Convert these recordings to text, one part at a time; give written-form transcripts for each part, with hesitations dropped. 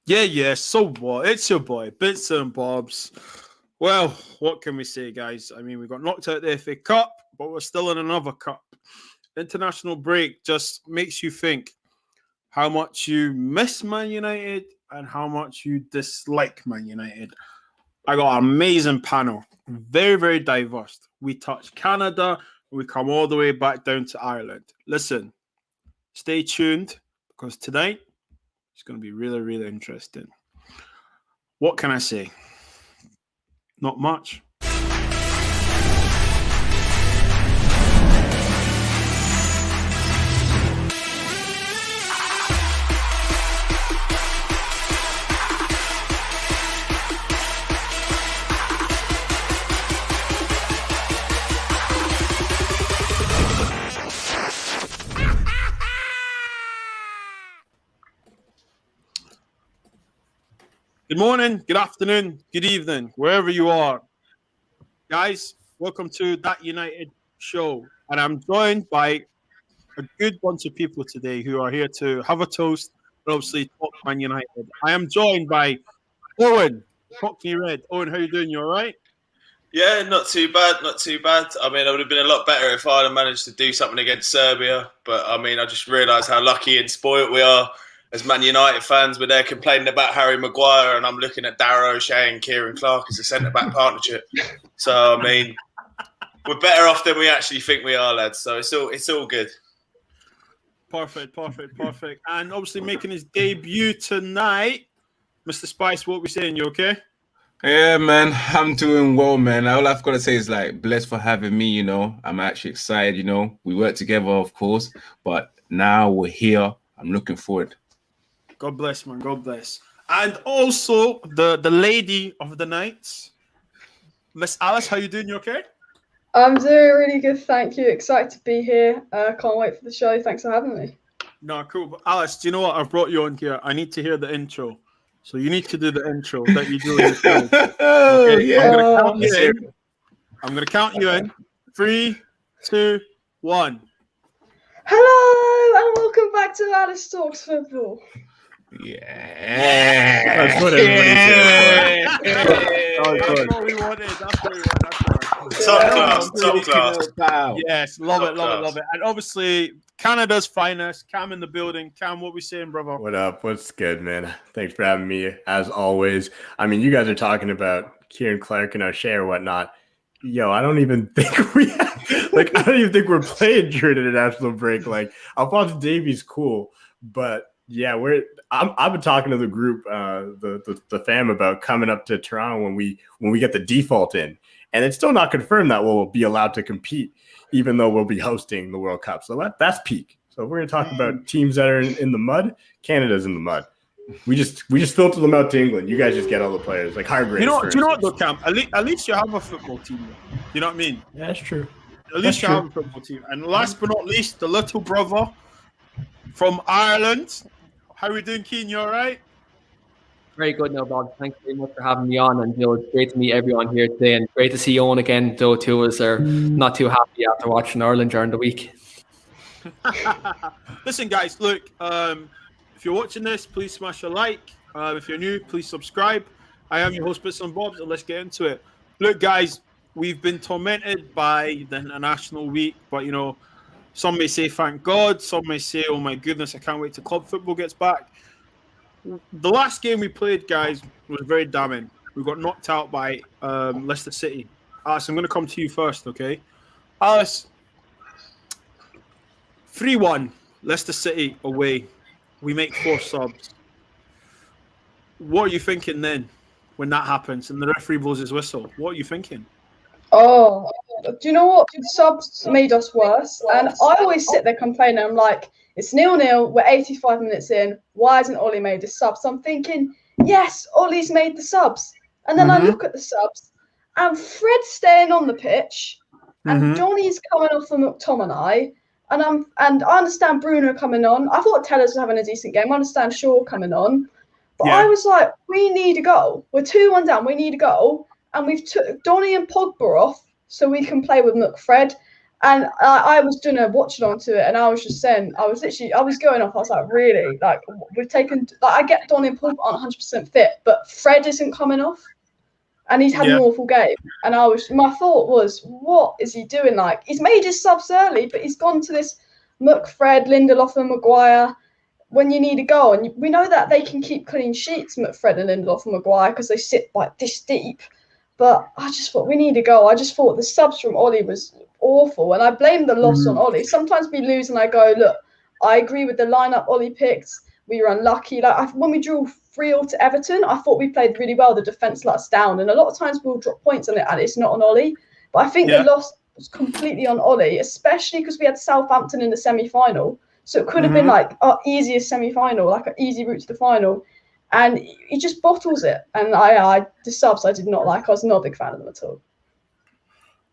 Yeah. So what? It's your boy, Bits and Bobs. Well, what can we say, guys? I mean, we got knocked out the FA Cup, but we're still in another cup. International break just makes you think how much you miss Man United and how much you dislike Man United. I got an amazing panel, very, very diverse. We touch Canada, and we come all the way back down to Ireland. Listen, stay tuned because tonight it's going to be really, really interesting. What can I say? Not much. Good morning, good afternoon, good evening, wherever you are. Guys, welcome to That United Show. And I'm joined by a good bunch of people today who are here to have a toast and obviously talk Man United. I am joined by Owen, Cockney Red. Owen, how you doing? You all right? Yeah, not too bad. I mean, it would have been a lot better if I'd have managed to do something against Serbia. But, I mean, I just realised how lucky and spoilt we are as Man United fans. We're there complaining about Harry Maguire, and I'm looking at Darragh O'Shea and Kieran Clark as a centre-back partnership. So, I mean, we're better off than we actually think we are, lads. So it's all good. Perfect. And obviously making his debut tonight, Mr. Spice, what are we saying? You okay? Yeah, man, I'm doing well, man. All I've got to say is blessed for having me, I'm actually excited, We work together, of course, but now we're here. I'm looking forward. God bless, man. God bless. And also the lady of the night, Miss Alice, how you doing? You okay? I'm doing really good, thank you. Excited to be here. Can't wait for the show. Thanks for having me. No, cool. But Alice, do you know what? I've brought you on here. I need to hear the intro. So you need to do the intro that you do in the show. Okay, yeah. I'm going to count you in. 3, 2, 1. Hello, and welcome back to Alice Talks Football. Yeah. That's what everybody's here for. That's what we wanted. Top class. Yes, love it. And obviously, Canada's finest. Cam in the building. Cam, what we saying, brother? What up? What's good, man? Thanks for having me, as always. I mean, you guys are talking about Kieran Clark and O'Shea or whatnot. Yo, I don't even think we're playing during an international break. Alphonso Davies, cool, but yeah, I've been talking to the group, the fam, about coming up to Toronto when we get the default in, and it's still not confirmed that we'll be allowed to compete, even though we'll be hosting the World Cup. So that's peak. So if we're gonna talk about teams that are in the mud, Canada's in the mud. We just filter them out to England. You guys just get all the players like Hargreaves. Do you know what though, Cam? At least you have a football team. You know what I mean? Yeah, that's true. At least you have a football team. And last but not least, the little brother from Ireland. How are we doing, Keen? You all right? Very good, no, Bob. Thanks very much for having me on. And it's great to meet everyone here today. And great to see Owen again, though, two of us are not too happy after watching Ireland during the week. Listen, guys, look, if you're watching this, please smash a like. If you're new, please subscribe. I am your host, Bits and Bobs, and let's get into it. Look, guys, we've been tormented by the international week, but, some may say thank God, some may say, oh my goodness, I can't wait till club football gets back. The last game we played, guys, was very damning. We got knocked out by Leicester City. Alice, I'm going to come to you first, okay? Alice, 3-1, Leicester City away. We make 4 subs. What are you thinking then when that happens and the referee blows his whistle? What are you thinking? Oh, do you know what? The subs made us worse. And I always sit there complaining. I'm like, it's 0-0. We're 85 minutes in. Why hasn't Ollie made a sub? So I'm thinking, yes, Ollie's made the subs. And then I look at the subs, and Fred's staying on the pitch, and Johnny's coming off for McTominay. And I understand Bruno coming on. I thought Terrace was having a decent game. I understand Shaw coming on. But I was like, we need a goal. We're 2-1 down. We need a goal. And we've took Donny and Pogba off so we can play with McFred. And I was doing a watch along to it, and I was just saying, I was going off. I was like, really? Like, we've taken, like, I get Don and Paul aren't 100% fit, but Fred isn't coming off, and he's had an awful game. And my thought was, what is he doing? Like, he's made his subs early, but he's gone to this McFred, Lindelof, and Maguire when you need a goal. And we know that they can keep clean sheets, McFred and Lindelof and Maguire, because they sit like this deep. But I just thought we need a goal. I just thought the subs from Ollie was awful, and I blame the loss on Ollie. Sometimes we lose, and I go, look, I agree with the lineup Ollie picked. We were unlucky. Like when we drew 3-0 to Everton, I thought we played really well. The defense let us down, and a lot of times we'll drop points on it, and it's not on Ollie. But I think the loss was completely on Ollie, especially because we had Southampton in the semi-final. So it could have been like our easiest semi-final, like an easy route to the final. And he just bottles it. And the subs I did not like. I was not a big fan of them at all.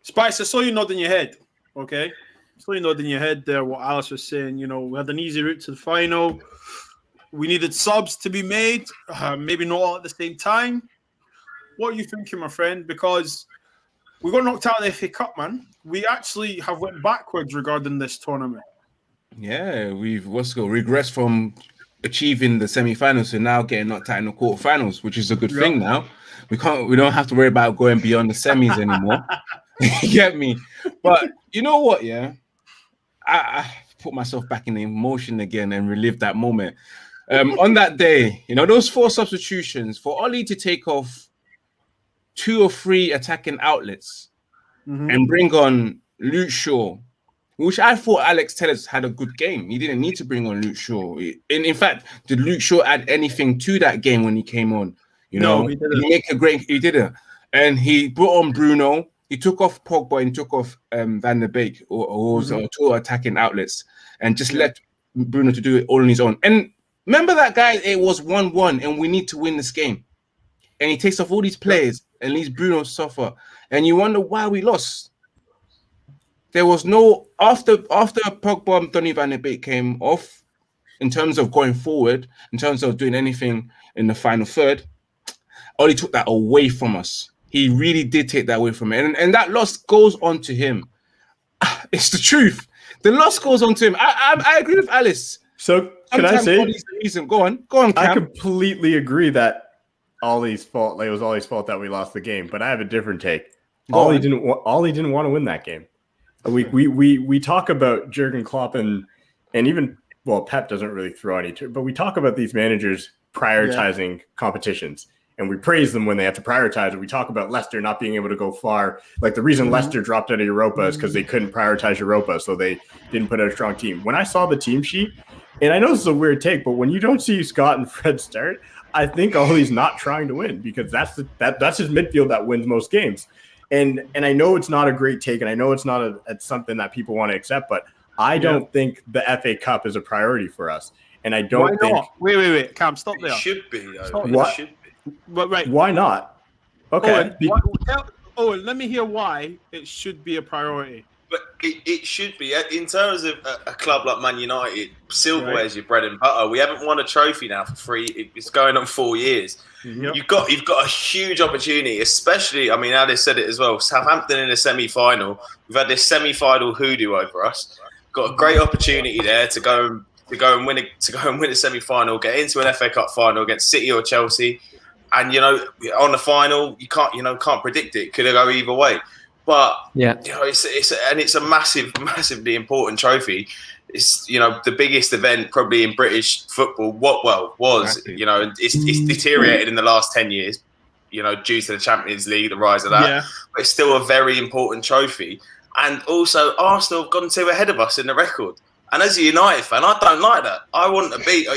Spice, I saw you nodding your head. Okay. I saw you nodding your head there, what Alice was saying. You know, we had an easy route to the final. We needed subs to be made. Maybe not all at the same time. What are you thinking, my friend? Because we got knocked out of the FA Cup, man. We actually have went backwards regarding this tournament. Yeah, we've regressed from achieving the semi-finals to now getting knocked out in the quarterfinals, which is a good thing now. We don't have to worry about going beyond the semis anymore. You get me? But you know what, yeah? I put myself back in the emotion again and relive that moment. On that day, you know, those 4 substitutions for Ollie to take off 2 or 3 attacking outlets and bring on Luke Shaw, which I thought Alex Telles had a good game. He didn't need to bring on Luke Shaw. In fact, did Luke Shaw add anything to that game when he came on? You know, he didn't. And he brought on Bruno. He took off Pogba and took off Van der Beek or 2 attacking outlets and just let Bruno to do it all on his own. And remember that guy, it was 1-1 and we need to win this game. And he takes off all these players and leaves Bruno suffer. And you wonder why we lost. There was no after Pogba and Donny van de Beek came off in terms of going forward, in terms of doing anything in the final third. Ollie took that away from us. He really did take that away from him, and that loss goes on to him. It's the truth. The loss goes on to him. I agree with Alice. So can I say? Go on, Cam. I completely agree that Ollie's fault. Like, it was Ollie's fault that we lost the game, but I have a different take. Ollie didn't want to win that game. We talk about Jurgen Klopp and even Pep doesn't really throw any, but we talk about these managers prioritizing competitions, and we praise them when they have to prioritize it. We talk about Leicester not being able to go far. Like the reason Leicester dropped out of Europa is because they couldn't prioritize Europa, so they didn't put out a strong team. When I saw the team sheet, and I know this is a weird take, but when you don't see Scott and Fred start, I think Ollie's not trying to win because that's his midfield that wins most games. And I know it's not a great take, and I know it's not it's something that people want to accept, but I don't think the FA Cup is a priority for us. And I don't think. Wait, Cam, stop there. It should be. What? It should be. But right. Why not? Okay. Let me hear why it should be a priority. But it should be. In terms of a club like Man United, silverware is your bread and butter. We haven't won a trophy now for 3. It's going on 4 years. You've got a huge opportunity, especially. I mean, Alice said it as well. Southampton in a semi-final. We've had this semi-final hoodoo over us. Got a great opportunity there to go and win a semi-final, get into an FA Cup final against City or Chelsea, and on the final you can't predict it. Could it go either way? But it's a massively important trophy. It's the biggest event probably in British football. It's deteriorated in the last 10 years, due to the Champions League, the rise of that. Yeah. But it's still a very important trophy. And also, Arsenal have gone 2 ahead of us in the record. And as a United fan, I don't like that. I want to be,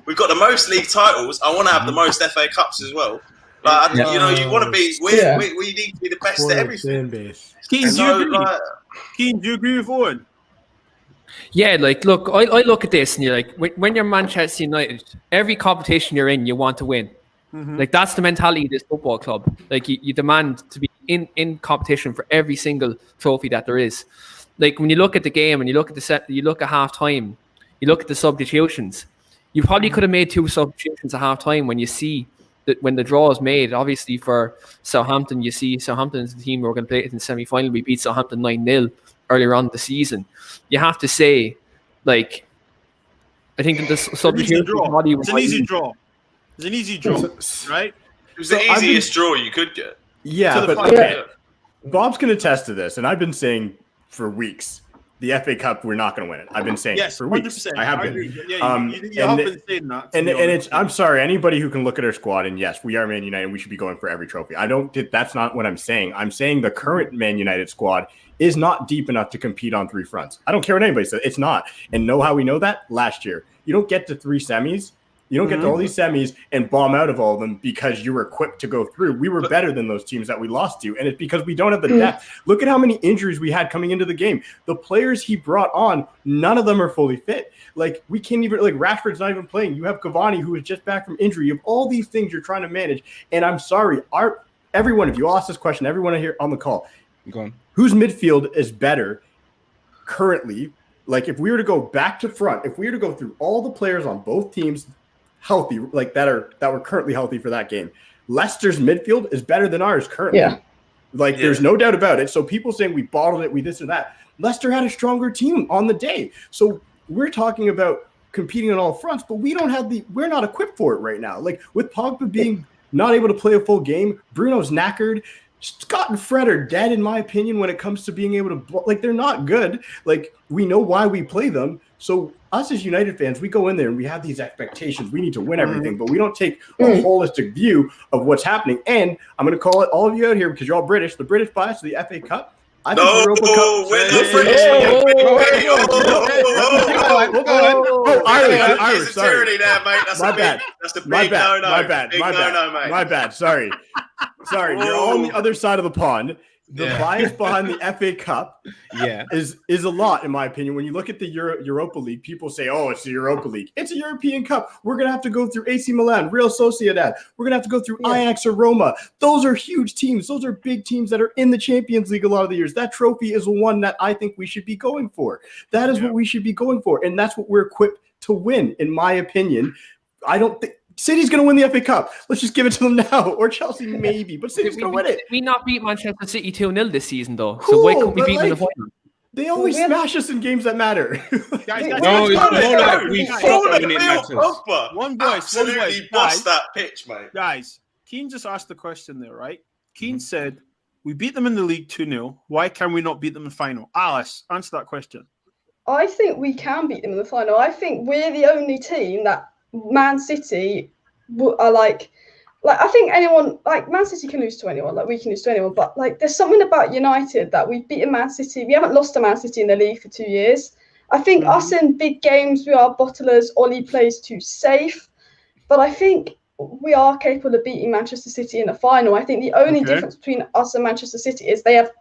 we've got the most league titles. I want to have the most FA Cups as well. Like, you want to be, we need to be the best at everything. Keane, do you agree with Owen? Yeah, look, I look at this and you're like, when you're Manchester United, every competition you're in, you want to win. Like, that's the mentality of this football club. Like, you demand to be in competition for every single trophy that there is. Like, when you look at the game and you look at half time, you look at the substitutions, you probably could have made 2 substitutions at half time when you see that when the draw is made. Obviously for Southampton, you see Southampton is the team we're going to play in the semi-final. We beat Southampton 9-0. earlier on the season, you have to say, like, I think that the subject here It's an easy draw. It's an easy draw, right? It was the easiest draw you could get. Yeah, but final. Bob's can attest to this, and I've been saying for weeks, the FA Cup, we're not going to win it. I've been saying it for weeks. 100%. I have been. You have been saying that. And it's, I'm sorry, anybody who can look at our squad, and yes, we are Man United, and we should be going for every trophy. That's not what I'm saying. I'm saying the current Man United squad is not deep enough to compete on 3 fronts. I don't care what anybody says. It's not. And know how we know that? Last year. You don't get to 3 semis. You don't get to all these semis and bomb out of all of them because you were equipped to go through. We were better than those teams that we lost to, and it's because we don't have the depth. Look at how many injuries we had coming into the game. The players he brought on, none of them are fully fit. Like, we can't even, like, Rashford's not even playing. You have Cavani, who is just back from injury. You have all these things you're trying to manage, and I'm sorry, everyone, if you ask this question, everyone here on the call, whose midfield is better currently? Like, if we were to go back to front, if we were to go through all the players on both teams healthy, like that were currently healthy for that game, Leicester's midfield is better than ours currently. There's no doubt about it. So people saying we bottled it, we this or that. Leicester had a stronger team on the day. So we're talking about competing on all fronts, but we're not equipped for it right now. Like, with Pogba being not able to play a full game, Bruno's knackered, Scott and Fred are dead, in my opinion, when it comes to being able to, like, they're not good. Like, we know why we play them. So us as United fans, we go in there and we have these expectations. We need to win everything, but we don't take a holistic view of what's happening. And I'm going to call it all of you out here because you're all British. The British bias to the FA Cup. I think the Europa Cup. We're not British. Irish. Sorry. That's a big no-no. My bad. Sorry. You're on the other side of the pond. The bias behind the FA Cup is a lot, in my opinion. When you look at the Europa League, people say, oh, it's the Europa League. It's a European Cup. We're going to have to go through AC Milan, Real Sociedad. We're going to have to go through Ajax or Roma. Those are huge teams. Those are big teams that are in the Champions League a lot of the years. That trophy is one that I think we should be going for. That is what we should be going for, and that's what we're equipped to win, in my opinion. I don't think City's going to win the FA Cup. Let's just give it to them now. Or Chelsea, maybe. But City's going to win it. Did we not beat Manchester City 2-0 this season, though? So why couldn't we beat them in the final? They always smash us in games that matter. One voice. Absolutely bust that pitch, mate. Guys, Keane just asked the question there, right? Keane said, we beat them in the league 2-0. Why can we not beat them in the final? Alice, answer that question. I think we can beat them in the final. I think we're the only team that Man City are like I think anyone, like, Man City can lose to anyone, like we can lose to anyone, but like there's something about United that we've beaten Man City. We haven't lost to Man City in the league for 2 years. I think us in big games, we are bottlers. Ole plays too safe, but I think we are capable of beating Manchester City in the final. I think the only difference between us and Manchester City is they have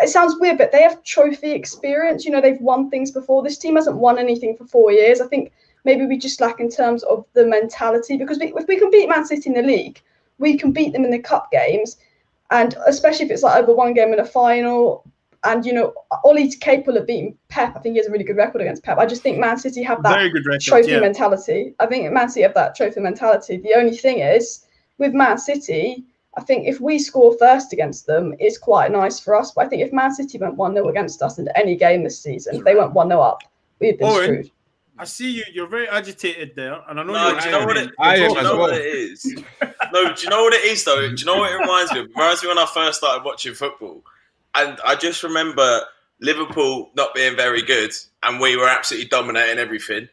it sounds weird, but they have trophy experience. You know, they've won things before. This team hasn't won anything for 4 years. I think maybe we just lack in terms of the mentality, because if we can beat Man City in the league, we can beat them in the cup games, and especially if it's like over one game in a final. And, you know, Ole's capable of beating Pep. I think he has a really good record against Pep. I just think Man City have that trophy mentality. I think Man City have that trophy mentality. The only thing is, with Man City, I think if we score first against them, it's quite nice for us. But I think if Man City went 1-0 against us in any game this season, if they went 1-0 up, we'd been screwed. I see you. You're very agitated there, and I know you're. Do you know what it is? No, do you know what it is though? Do you know what it reminds me of? It reminds me when I first started watching football, and I just remember Liverpool not being very good, and we were absolutely dominating everything.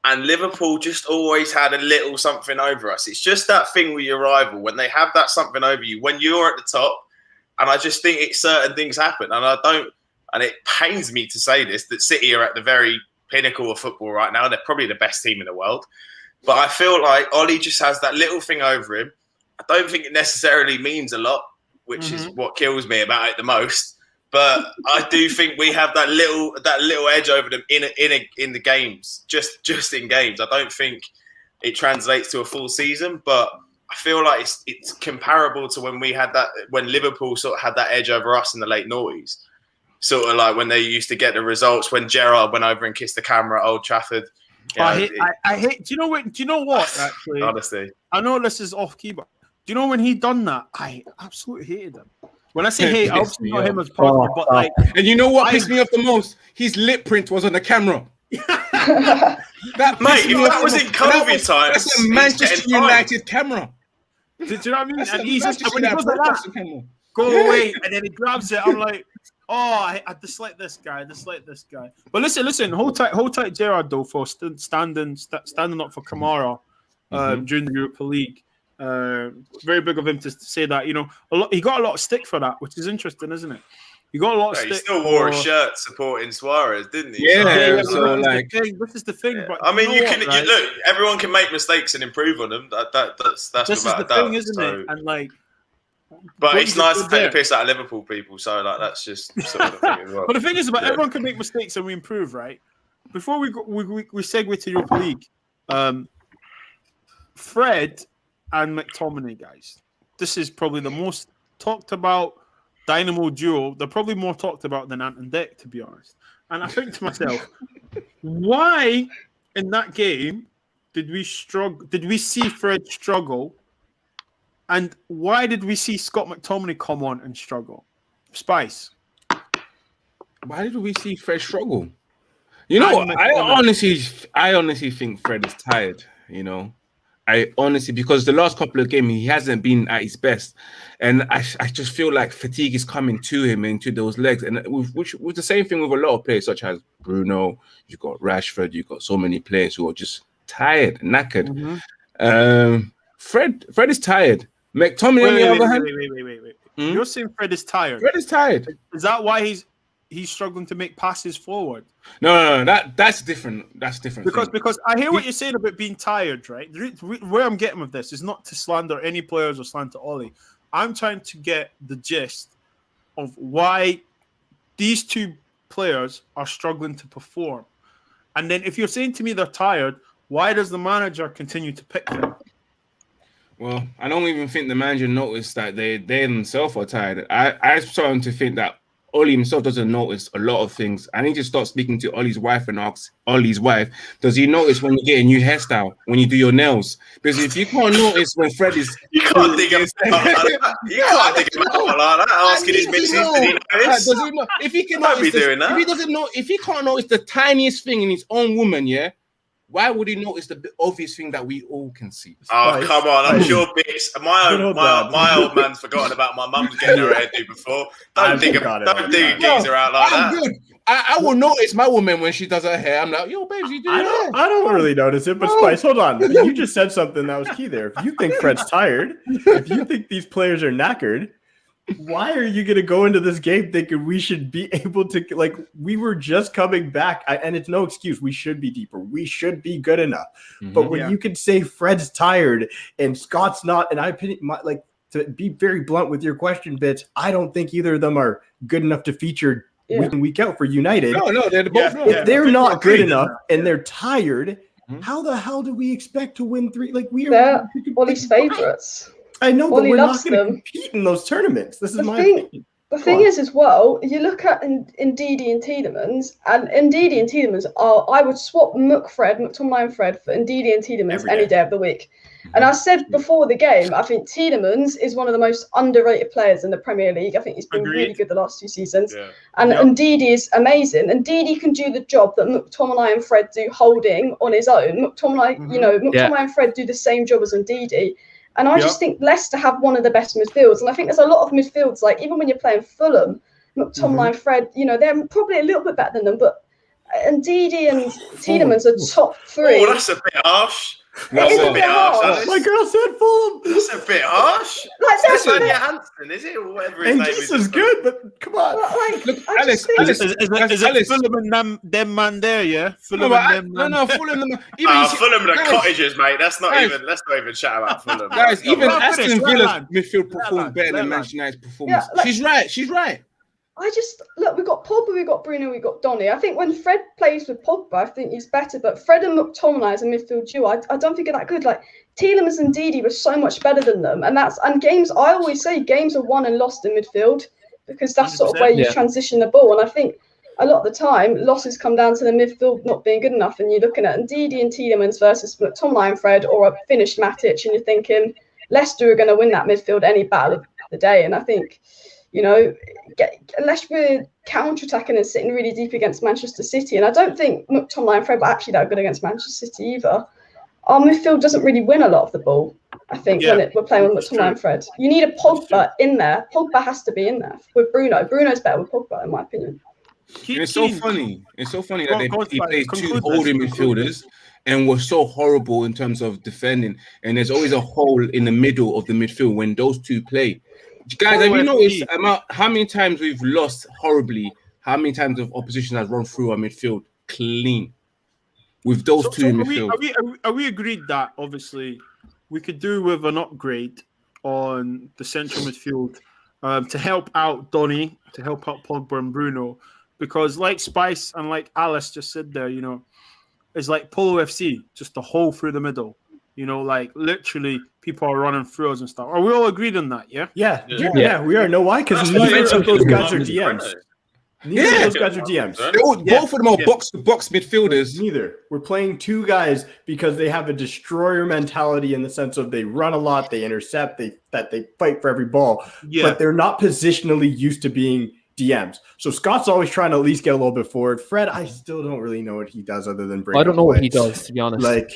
And Liverpool just always had a little something over us. It's just that thing with your rival when they have that something over you when you're at the top. And I just think certain things happen, and it pains me to say this, that City are at the very pinnacle of football right now. They're probably the best team in the world, but I feel like Ole just has that little thing over him. I don't think it necessarily means a lot, which is what kills me about it the most. But I do think we have that little edge over them in the games, just in games. I don't think it translates to a full season, but I feel like it's comparable to when Liverpool sort of had that edge over us in the late noughties. Sort of like when they used to get the results when Gerrard went over and kissed the camera at Old Trafford. I hate. Do you know what? Actually, honestly, I know this is off key, but do you know when he done that? I absolutely hated him. When I say hate, I Piss obviously me not him off. as personally, but like, And you know what pissed me off the most? His lip print was on the camera. That Mate, pissed me if off that was the in most. And COVID times, that's a he's Manchester getting fined. United camera. do you know what I mean? That's And a he's just, Manchester when he United goes like that, broadcasting camera. go Yeah. away, and then he grabs it. I'm like, oh, I dislike this guy. I dislike this guy. But listen. Hold tight, Gerard though, for standing up for Kamara during the Europa League. Very big of him to say that. You know, he got a lot of stick for that, which is interesting, isn't it? He got a lot of He stick. still wore a shirt supporting Suarez, didn't he? Yeah, So, so like, this is the thing. But I mean, you know you can what, right? look. Everyone can make mistakes and improve on them. That's This is without the a doubt. thing, isn't So- it? And like, But what it's you nice just to take did the piss out of Liverpool people. So like, that's just sort of the thing as well. But the thing is, about Yeah. everyone can make mistakes and we improve, right? Before we segue to Europa League, Fred and McTominay, guys. This is probably the most talked about Dynamo duo. They're probably more talked about than Ant and Dec, to be honest. And I think to myself, why in that game did we struggle? Did we see Fred struggle? And why did we see Scott McTominay come on and struggle? Spice. why did we see Fred struggle? You know, I honestly think Fred is tired. You know, because the last couple of games he hasn't been at his best, and I just feel like fatigue is coming to him into those legs, and with the same thing with a lot of players such as Bruno. You've got Rashford. You've got so many players who are just tired, knackered. Fred is tired. McTominay on the other hand, Wait. You're saying Fred is tired. Fred is tired. Is that why he's struggling to make passes forward? No, that's different. That's different. Because I hear what you're saying about being tired, right? Where I'm getting with this is not to slander any players or slander Ollie. I'm trying to get the gist of why these two players are struggling to perform. And then if you're saying to me they're tired, why does the manager continue to pick them? Well, I don't even think the manager noticed that they themselves are tired. I'm starting to think that Ollie himself doesn't notice a lot of things. I need to start speaking to Ollie's wife and ask Ollie's wife, does he notice when you get a new hairstyle, when you do your nails? Because if you can't notice when Fred is... You can't dig him out like that. You can't dig him out like that. Asking his missus, did he notice? Does he not? If he can Don't be notice doing that. If he doesn't know, if he can't notice the tiniest thing in his own woman, yeah, why would he notice the obvious thing that we all can see? Oh, come on. I'm sure bits. My old man's forgotten about my mum's getting her hairdo before. Don't dig a geezer out like I'm that. good. I will notice my woman when she does her hair. I'm like, yo, babes, you do your hair. I don't really notice it, but Spice, hold on. You just said something that was key there. If you think Fred's tired, if you think these players are knackered, why are you going to go into this game thinking we should be able to, like, we were just coming back, and it's no excuse. We should be deeper. We should be good enough. But when you could say Fred's tired and Scott's not, and I opinion, like, to be very blunt with your question, Bits, I don't think either of them are good enough to feature week in, week out for United. No, they're both not. If they're not good enough and they're tired, how the hell do we expect to win three? Like, They're Ollie's favourites. I know, but Ollie we're not loves going to them. compete in those tournaments. This is my thing, opinion. The thing is, as well, you look at Ndidi and Tielemans, and Ndidi and Tielemans are, I would swap McTominay and Fred for Ndidi and Tielemans any day of the week. And I said before the game, I think Tielemans is one of the most underrated players in the Premier League. I think he's been really good the last 2 seasons. Yeah. And Ndidi is amazing. And Ndidi can do the job that McTominay and Fred do holding on his own. McTominay and Fred do the same job as Ndidi. And I just think Leicester have one of the best midfields. And I think there's a lot of midfields, like even when you're playing Fulham, McTominay and Fred, they're probably a little bit better than them. But Ndidi and Tielemans are top 3. Oh, that's a bit harsh. That's a bit harsh. My girl said Fulham. That's a bit harsh. Like, that's Stefania Hansen, is it? Or whatever his and name this is good, but come on. Look, Alex, is it Fulham and them man there? Yeah, Fulham and them. No, Fulham. Fulham and the cottages, mate. Let's not even chat about Fulham. Guys, even Aston Villa's midfield performed better than Manchester United's performance. She's right. I just look. We've got Pogba, we've got Bruno, we've got Donny. I think when Fred plays with Pogba, I think he's better. But Fred and McTominay as a midfield duo, I don't think they're that good. Like Tielemans and Ndidi were so much better than them, and games. I always say games are won and lost in midfield because that's sort of where you transition the ball. And I think a lot of the time losses come down to the midfield not being good enough. And you're looking at Ndidi and Tielemans versus McTominay and Fred, or a finished Matic, and you're thinking Leicester are going to win that midfield any battle of the day. And I think. you know, unless we're counter-attacking and sitting really deep against Manchester City. And I don't think McTominay and Fred were actually that good against Manchester City either. Our midfield doesn't really win a lot of the ball, I think, when we're playing with McTominay and Fred. You need a Pogba in there. Pogba has to be in there with Bruno. Bruno's better with Pogba, in my opinion. It's so funny. It's so funny that he plays two holding midfielders, and we're so horrible in terms of defending. And there's always a hole in the middle of the midfield when those two play. Guys, have you noticed how many times we've lost horribly? How many times the opposition has run through our midfield clean with those two in midfield? Are we agreed that obviously we could do with an upgrade on the central midfield to help out Donny, to help out Pogba and Bruno? Because like Spice and like Alice just said there, you know, it's like Polo FC, just a hole through the middle. You know, like literally people are running through us and stuff. Are we all agreed on that? Yeah? Yeah, we are. No, why? Because neither of those guys are DMs. Neither of those guys are DMs. Both of them are box-to-box midfielders. Neither. We're playing two guys because they have a destroyer mentality in the sense of they run a lot, they intercept, they fight for every ball, but they're not positionally used to being DMs. So Scott's always trying to at least get a little bit forward. Fred, I still don't really know what he does other than break. I don't know what he does, to be honest. Like,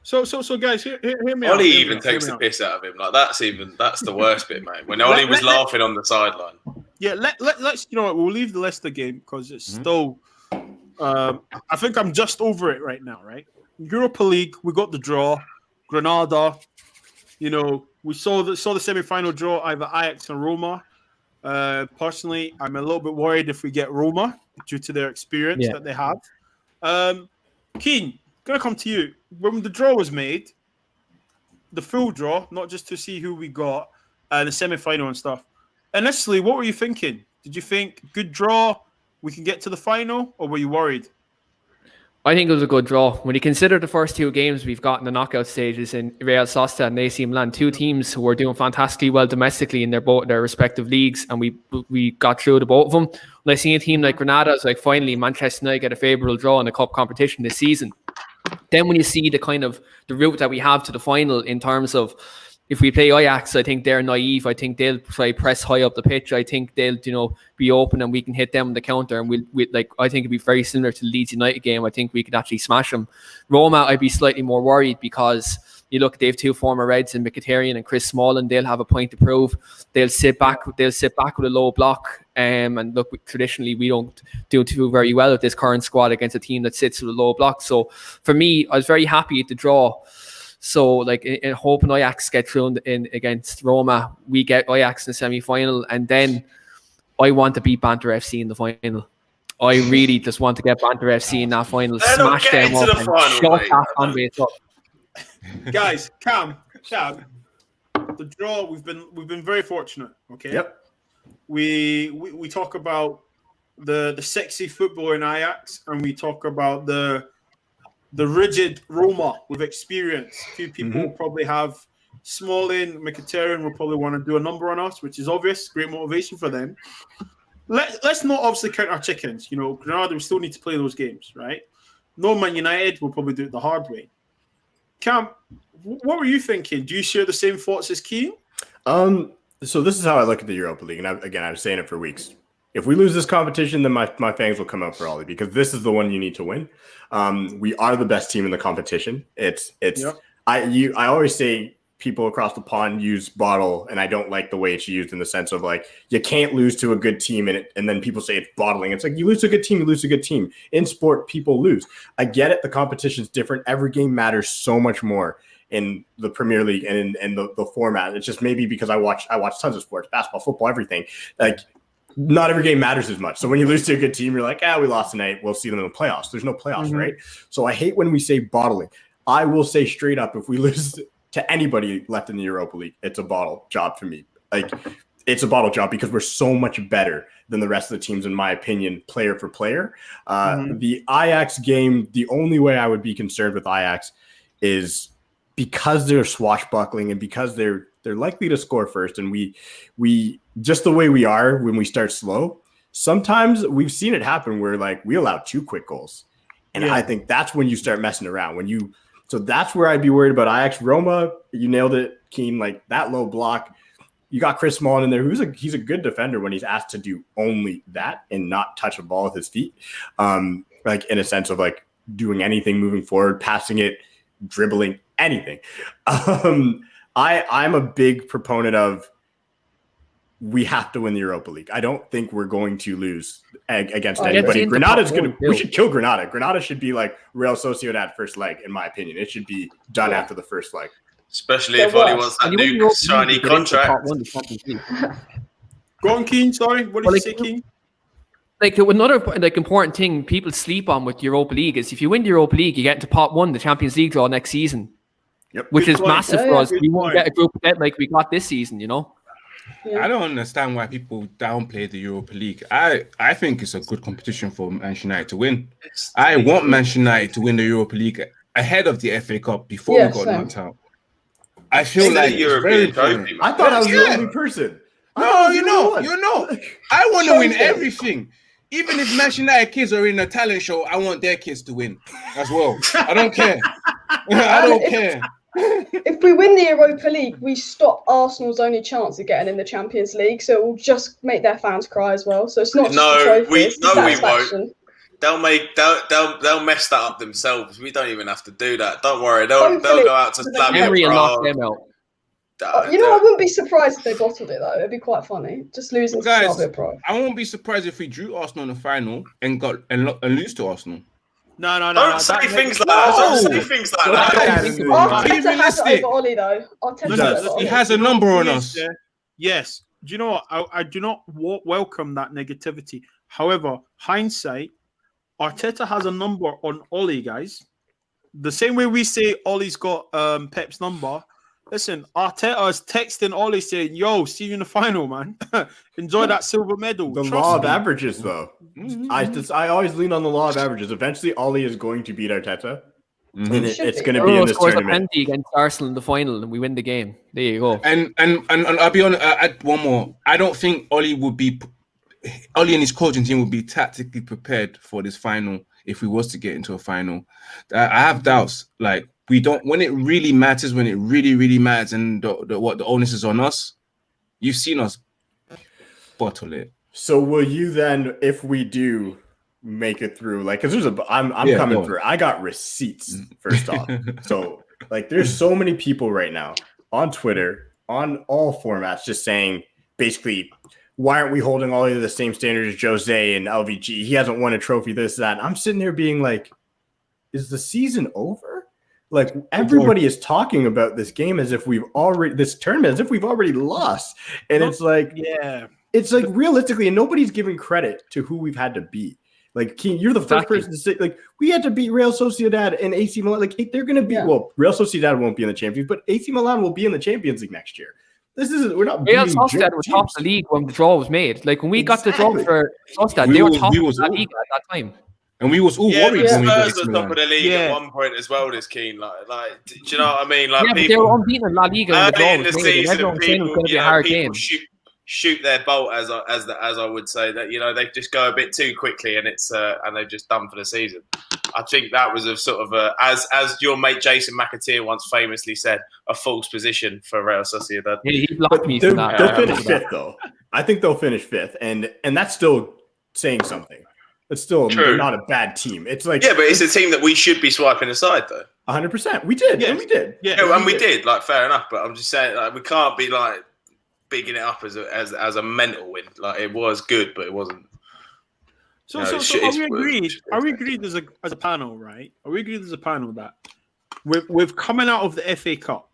so guys, hear me out. Ollie even takes the piss out of him. Like that's the worst bit, mate. When Ollie was laughing on the sideline. Yeah, let's you know what, we'll leave the Leicester game because it's still. I think I'm just over it right now. Right, Europa League, we got the draw. Granada, you know, we saw the semi-final draw, either Ajax and Roma. Personally, I'm a little bit worried if we get Roma due to their experience that they have. Keane, gonna come to you. When the draw was made, the full draw, not just to see who we got, the semi-final and stuff. Initially, what were you thinking? Did you think good draw, we can get to the final, or were you worried? I think it was a good draw. When you consider the first two games we've got in the knockout stages in Real Sociedad and AC Milan, two teams who were doing fantastically well domestically in their respective leagues, and we got through to both of them. When I see a team like Granada, it's like finally Manchester United get a favourable draw in a cup competition this season. Then when you see the route that we have to the final in terms of if we play Ajax, I think they're naive. I think they'll try press high up the pitch. I think they'll, be open and we can hit them on the counter. And I think it'd be very similar to the Leeds United game. I think we could actually smash them. Roma, I'd be slightly more worried because you look, they have two former Reds in Mkhitaryan and Chris Smalling. They'll have a point to prove. They'll sit back with a low block. And look, traditionally we don't do very well with this current squad against a team that sits with a low block. So for me, I was very happy at the draw. So, in hoping Ajax get through in against Roma, we get Ajax in the semi-final, and then I want to beat Banter FC in the final. I really just want to get Banter FC in that final, smash them up, and shut that fan base up. Guys, Cam, the draw. We've been very fortunate. Okay. Yep. We talk about the sexy football in Ajax, and we talk about the rigid Roma with experience. A few people will probably have Smalling, Mkhitaryan will probably want to do a number on us, which is obvious. Great motivation for them. Let's not obviously count our chickens. You know, Granada, we still need to play those games, right? No, Man United will probably do it the hard way. Cam, what were you thinking? Do you share the same thoughts as Keane? So this is how I look at the Europa League. And I was saying it for weeks. If we lose this competition, then my fangs will come out for Ollie because this is the one you need to win. We are the best team in the competition. I always say people across the pond use bottle, and I don't like the way it's used in the sense of like you can't lose to a good team, and then people say it's bottling. It's like you lose to a good team, you lose to a good team. In sport, people lose. I get it. The competition's different. Every game matters so much more in the Premier League and in the format. It's just maybe because I watch tons of sports, basketball, football, everything. Like not every game matters as much. So when you lose to a good team, you're like, we lost tonight. We'll see them in the playoffs. There's no playoffs, right? So I hate when we say bottling. I will say straight up, if we lose to anybody left in the Europa League, it's a bottle job for me. Like it's a bottle job because we're so much better than the rest of the teams, in my opinion, player for player. The Ajax game, the only way I would be concerned with Ajax is because they're swashbuckling and because they're likely to score first, and we just the way we are when we start slow. Sometimes we've seen it happen where like we allow 2 quick goals, and I think that's when you start messing around. So that's where I'd be worried about Ajax. Roma, you nailed it, Keane. Like that low block, you got Chris Smalling in there, he's a good defender when he's asked to do only that and not touch a ball with his feet. Like in a sense of like doing anything moving forward, passing it, dribbling, anything. I'm a big proponent of we have to win the Europa League. I don't think we're going to lose against anybody. We should kill Granada. Granada should be like Real Sociedad first leg, in my opinion. It should be done after the first leg. Especially if Oli wants that new shiny contract. Go on, Keane. Sorry, what did you say, Keane? Like another important thing people sleep on with Europa League is if you win the Europa League, you get into part 1, the Champions League draw next season. Yep. Which is massive for us. We won't get a group of debt like we got this season, you know? Yeah. I don't understand why people downplay the Europa League. I think it's a good competition for Manchester United to win. I want Manchester United to win the Europa League ahead of the FA Cup before we got knocked out. I feel like it's very important. I thought I was the only person. No, you're not. I want to win everything. Even if Manchester United kids are in a talent show, I want their kids to win as well. I don't care. I don't care. If we win the Europa League, we stop Arsenal's only chance of getting in the Champions League, so it will just make their fans cry as well. So it's not just a trophy, we won't. They'll mess that up themselves. We don't even have to do that. Don't worry. They'll go out to Henry and knock them out. I wouldn't be surprised if they bottled it though. It'd be quite funny. Just losing to Slavia Prague. I won't be surprised if we drew Arsenal in the final and lose to Arsenal. No. Don't say things like that. Don't say things like that. Arteta has it over Oli though. He has a number on us. Yes. Do you know what? I do not welcome that negativity. However, hindsight, Arteta has a number on Oli, guys. The same way we say Oli's got Pep's number. Listen, Arteta is texting Oli saying, "Yo, see you in the final, man. Enjoy that silver medal." The law of averages, though. I always lean on the law of averages. Eventually, Oli is going to beat Arteta, and it's going to be in this tournament. A penalty against Arsenal in the final, and we win the game. There you go. And I'll be honest. Add one more. I don't think Oli and his coaching team would be tactically prepared for this final if we was to get into a final. I have doubts. Like. We don't, when it really matters, when it really, really matters, and what the onus is on us, you've seen us bottle it. So will you then, if we do make it through, like, because I'm coming through. I got receipts first off. So like, there's so many people right now on Twitter, on all formats, just saying basically, why aren't we holding all of the same standards as Jose and LVG? He hasn't won a trophy, this, that. And I'm sitting there being like, is the season over? Like everybody is talking about this game as if this tournament as if we've already lost, and it's like realistically, and nobody's giving credit to who we've had to beat. Like Keane, you're the first person to say like we had to beat Real Sociedad and AC Milan. Like they're going to be well, Real Sociedad won't be in the Champions, but AC Milan will be in the Champions League next year. We're not. Real Sociedad were top of the league when the draw was made. Like when we got the draw for Sociedad, they were top of the league at that time. And we was all worried. Spurs were top of the league at one point as well. This Keane, like, do you know what I mean? Like, people, but they were unbeaten in La Liga early in the season. People shoot their bolt, as I would say, that they just go a bit too quickly, and it's and they're just done for the season. I think that was a sort of as your mate Jason McAteer once famously said, a false position for Real Sociedad. Yeah, he blocked me for that. They'll finish fifth, though. I think they'll finish fifth, and that's still saying something. It's still not a bad team. It's like but it's a team that we should be swiping aside, though. 100%. We did. Yeah, and we did. Yeah, we did. Like, fair enough. But I'm just saying, like, we can't be like bigging it up as a mental win. Like, it was good, but it wasn't. So are we agreed? Are we agreed as a panel, right? Are we agreed as a panel that we've coming out of the FA Cup?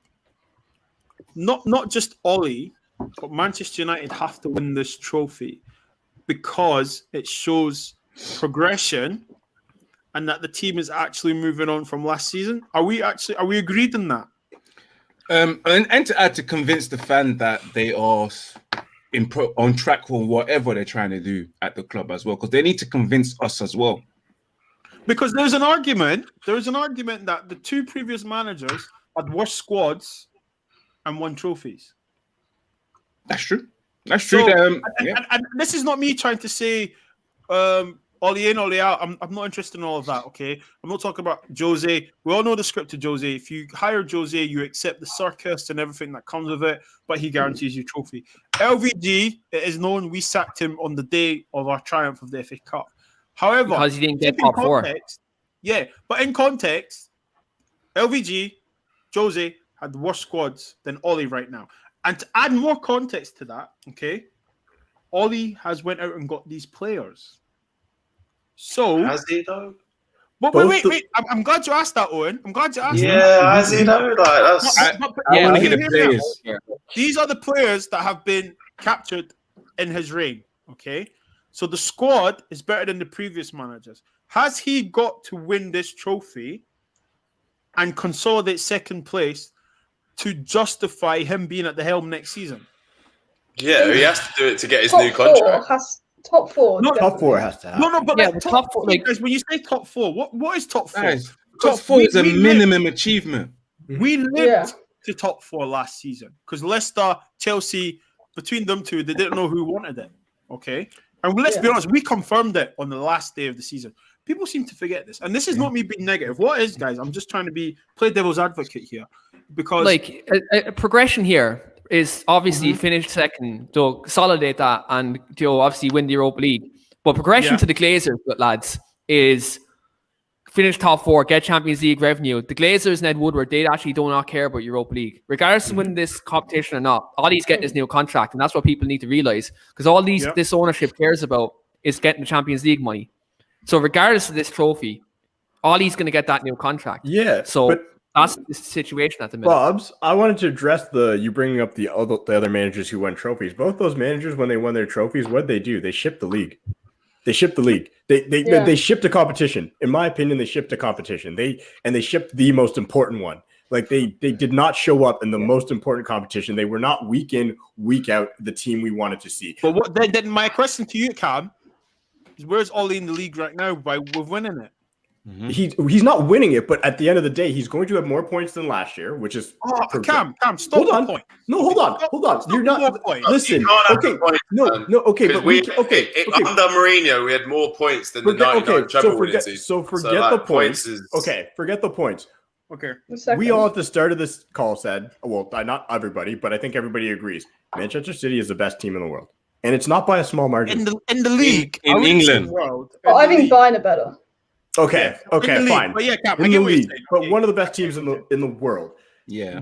Not just Oli, but Manchester United have to win this trophy because it shows progression and that the team is actually moving on from last season. Are we agreed in that? And to add, to convince the fan that they are on track for whatever they're trying to do at the club as well, because they need to convince us as well. Because there's an argument that the two previous managers had worse squads and won trophies. That's true. That's true. And this is not me trying to say Ollie in, Ollie out. I'm not interested in all of that, okay? I'm not talking about Jose. We all know the script of Jose. If you hire Jose, you accept the circus and everything that comes with it, but he guarantees you trophy. LVG, it is known we sacked him on the day of our triumph of the FA Cup. However, because he didn't get top four. Yeah, but in context, LVG, Jose had worse squads than Ollie right now. And to add more context to that, okay, Ollie has went out and got these players. So Has he though? But wait. I'm glad you asked that, Owen. I'm glad you asked that. Yeah, has he though? Like that's. I want to hear the players. These are the players that have been captured in his reign. Okay, so the squad is better than the previous managers. Has he got to win this trophy and consolidate second place to justify him being at the helm next season? Yeah, he has to do it to get his new contract. Top four. No, top four has to happen. No, but Yeah, like, the top top four, four. Guys, when you say top four, what is top four? Guys, top four is a minimum achievement. We lived to top four last season because Leicester, Chelsea, between them two, they didn't know who wanted it. Okay, and let's be honest, we confirmed it on the last day of the season. People seem to forget this, and this is not me being negative. What is, guys? I'm just trying to play devil's advocate here because, like, a progression here is obviously finish second, to consolidate that, and obviously win the Europa League. But progression to the Glazers, lads, is finish top four, get Champions League revenue. The Glazers and Ed Woodward, they actually do not care about Europa League. Regardless of winning this competition or not, Ollie's getting his new contract, and that's what people need to realise. Because all this ownership cares about is getting the Champions League money. So regardless of this trophy, Ollie's going to get that new contract. Yeah. So that's the situation at the minute. Bobs, I wanted to address you bringing up the other managers who won trophies. Both those managers, when they won their trophies, what did they do? They shipped the league. They shipped the league. They shipped a competition. In my opinion, they shipped a competition. They shipped the most important one. Like they did not show up in the most important competition. They were not week in, week out the team we wanted to see. But then my question to you, Cam, is where's Ollie in the league right now with winning it? He's not winning it, but at the end of the day, he's going to have more points than last year, which is Cam, stop. Hold on. Point. No, hold on. You're not. Listen. Okay. No. Okay. But under Mourinho, we had more points than the 99 treble winning season. So forget the points. Okay. Forget the points. Okay. We all at the start of this call said, well, not everybody, but I think everybody agrees. Manchester City is the best team in the world, and it's not by a small margin. In the league in England. I think Bayern are better. Okay, fine. But yeah, Cap, in the league, but one of the best teams in the world. Yeah.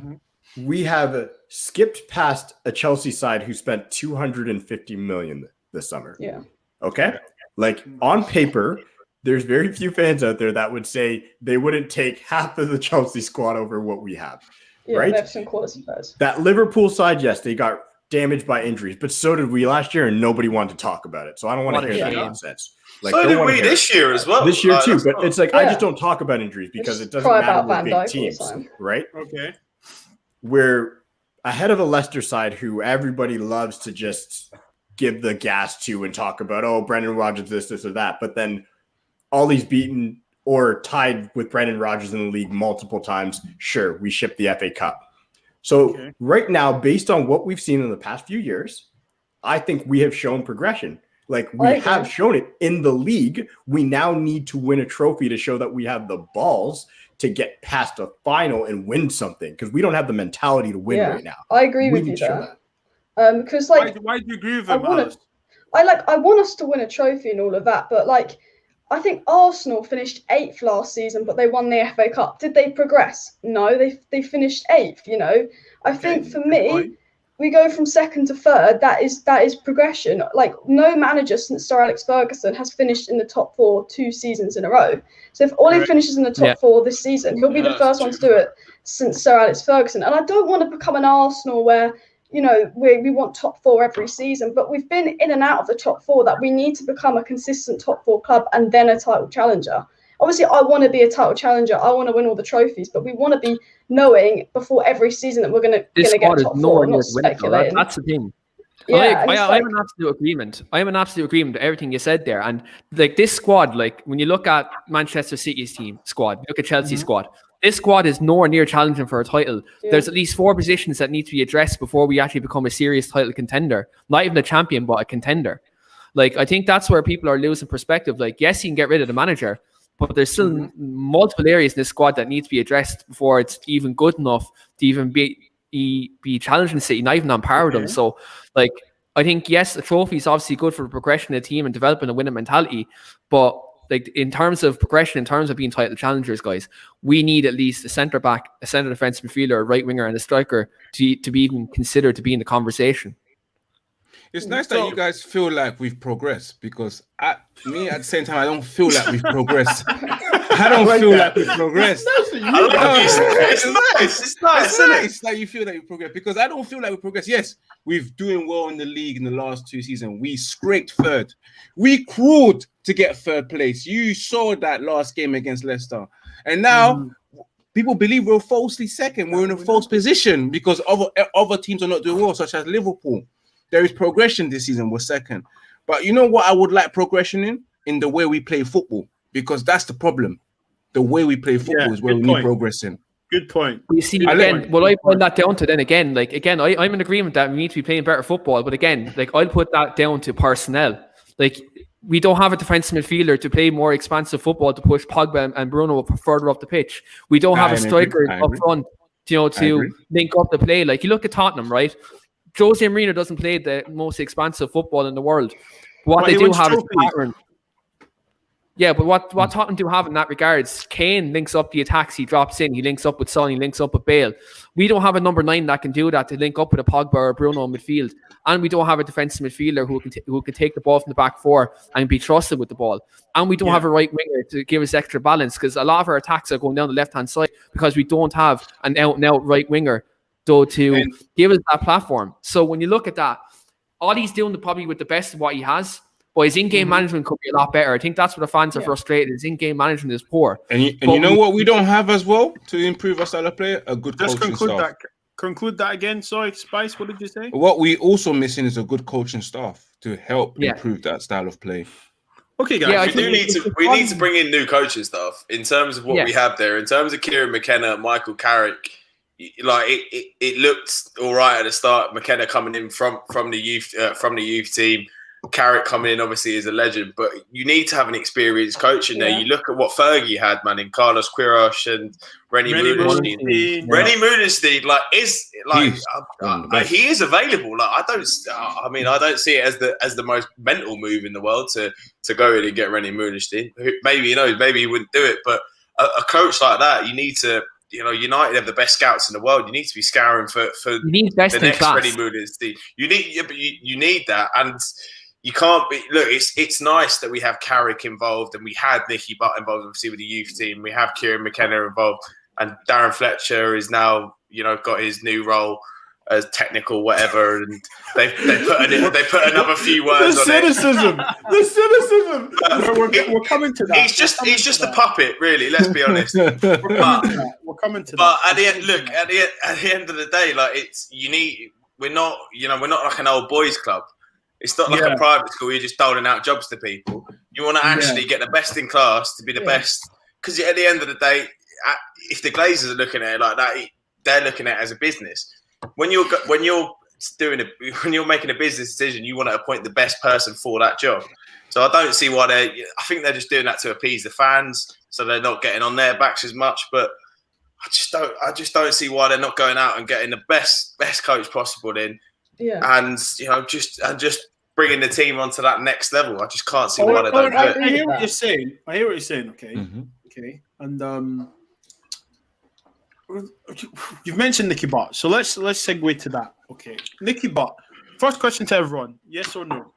We have skipped past a Chelsea side who spent 250 million this summer. Yeah. Okay? Like on paper, there's very few fans out there that would say they wouldn't take half of the Chelsea squad over what we have. Yeah, right? They have some quality players. That Liverpool side, yes, they got damaged by injuries, but so did we last year, and nobody wanted to talk about it. So I don't want to hear that nonsense. Like, so did we this year as well. This year too, but it's like I just don't talk about injuries because it doesn't matter with big teams, right? Okay. We're ahead of a Leicester side who everybody loves to just give the gas to and talk about, oh, Brendan Rodgers this or that, but then Ollie's beaten or tied with Brendan Rodgers in the league multiple times. Sure, we shipped the FA Cup. So right now, based on what we've seen in the past few years, I think we have shown progression. Like we have shown it in the league. We now need to win a trophy to show that we have the balls to get past a final and win something because we don't have the mentality to win right now. I agree with you there. Because why do you agree with him? I want us to win a trophy and all of that, but like I think Arsenal finished 8th last season, but they won the FA Cup. Did they progress? No, they finished 8th. You know, I think for me, we go from 2nd to 3rd. That is progression. Like no manager since Sir Alex Ferguson has finished in the top 4 2 seasons in a row. So if Ollie finishes in the top 4 this season, he'll be the first one to do it since Sir Alex Ferguson. And I don't want to become an Arsenal where, you know, we want top 4 every season, but we've been in and out of the top 4 that we need to become a consistent top 4 club and then a title challenger. Obviously, I want to be a title challenger. I want to win all the trophies, but we want to be knowing before every season that we're going to get top 4. Not speculating. That's the thing. Yeah, I have an absolute agreement. I have an absolute agreement with everything you said there. And like this squad, like when you look at Manchester City's team squad, look at Chelsea's squad. This squad is nowhere near challenging for a title. Yeah. There's at least 4 positions that need to be addressed before we actually become a serious title contender. Not even a champion, but a contender. Like, I think that's where people are losing perspective. Like, yes, you can get rid of the manager, but there's still multiple areas in this squad that need to be addressed before it's even good enough to even be challenging City, not even on par with them. So, like, I think, yes, the trophy is obviously good for the progression of the team and developing a winning mentality, but like in terms of progression, in terms of being title challengers, guys, we need at least a centre back, a centre defensive midfielder, a right winger, and a striker to be even considered to be in the conversation. It's nice that you guys feel like we've progressed, because at the same time, I don't feel like we've progressed. I don't feel like we've progressed. It's nice. It's nice that you feel like you progressed, because I don't feel like we progressed. Yes, we're doing well in the league in the last 2 seasons. We scraped third. We crawled to get third place. You saw that last game against Leicester. And now people believe we're falsely second. We're in a false position because other teams are not doing well, such as Liverpool. There is progression this season. We're second. But you know what I would like progression in? In the way we play football, because that's the problem. The way we play football is where we need progress in. Good point. You see, again, what I put that down to then again, like, again, I'm in agreement that we need to be playing better football, but again, like, I'll put that down to personnel. Like, we don't have a defensive midfielder to play more expansive football to push Pogba and Bruno further up the pitch. We don't have a striker up front, to link up the play. Like, you look at Tottenham, right? Jose Mourinho doesn't play the most expansive football in the world. What they do have is pattern. Yeah, but what Tottenham do have in that regards, KANE links up the attacks, he drops in, he links up with Son, he links up with Bale. We don't have a number 9 that can do that, to link up with a Pogba or a Bruno in midfield. And we don't have a defensive midfielder who can take the ball from the back four and be trusted with the ball. And we don't have a right winger to give us extra balance, because a lot of our attacks are going down the left-hand side because we don't have an out-and-out right winger to give us that platform. So when you look at that, all he's doing probably with the best of what he has, but his in-game management could be a lot better. I think that's what the fans are frustrated. His in-game management is poor. And you know what we don't have as well to improve our style of play? A good coaching staff. Conclude that again. Sorry, Spice, what did you say? What we also missing is a good coaching staff to help improve that style of play. Okay, guys. We need to bring in new coaching staff in terms of what we have there. In terms of Kieran McKenna, Michael Carrick, like it looked all right at the start. McKenna coming in from the youth team. Carrick coming in obviously is a legend, but you need to have an experienced coach in there. You look at what Fergie had, man, in Carlos Queiroz and Rennie Moonestein. Rennie Moonestein, he is available. Like, I don't see it as the most mental move in the world to go in and get Rennie Moonestein. Maybe he wouldn't do it, but a coach like that, you need to. United have the best scouts in the world. You need to be scouring for the next Rennie Moonestein. You need that, and you can't be. Look, it's nice that we have Carrick involved, and we had Nicky Butt involved, obviously with the youth team. We have Kieran McKenna involved, and Darren Fletcher is now got his new role as technical whatever, and they put another few words on it. The cynicism. We're coming to that. He's just a puppet, really. Let's be honest. We're coming to that. But at the end, look, at the end of the day, like we're not like an old boys club. It's not like a private school. You're just doling out jobs to people. You want to actually get the best in class to be the best. Because at the end of the day, if the Glazers are looking at it like that, they're looking at it as a business. When you're making a business decision, you want to appoint the best person for that job. So I don't see why I think they're just doing that to appease the fans, so they're not getting on their backs as much. But I just don't see why they're not going out and getting the best coach possible in. Yeah. And just bringing the team onto that next level. I just can't see why they don't do it. I hear what you're saying. Okay. Mm-hmm. Okay. And you've mentioned Nicky Butt, so let's segue to that. Okay, Nicky Butt. First question to everyone: yes or no?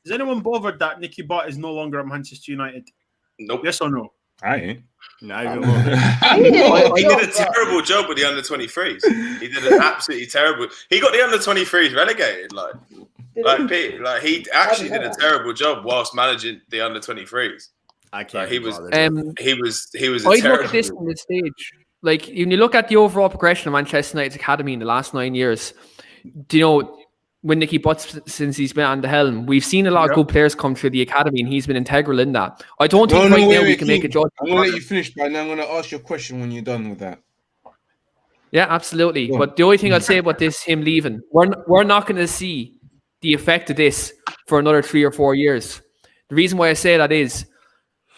Is anyone bothered that Nicky Butt is no longer at Manchester United? Nope. Yes or no? I ain't. He did a terrible job with the under-23s. He did an absolutely terrible. He got the under-23s relegated. He actually did a terrible job whilst managing the under-23s. I can't. He was. He was. I look at this on the stage. Like, when you look at the overall progression of Manchester United's academy in the last 9 years, when Nicky Butt, since he's been on the helm, we've seen a lot of good players come through the academy, and he's been integral in that. I don't think now we can make a judgment. I'm going to let you finish, but now I'm going to ask you a question when you're done with that. Yeah, absolutely. But the only thing I'd say about this, him leaving, we're not going to see the effect of this for another 3 or 4 years. The reason why I say that is,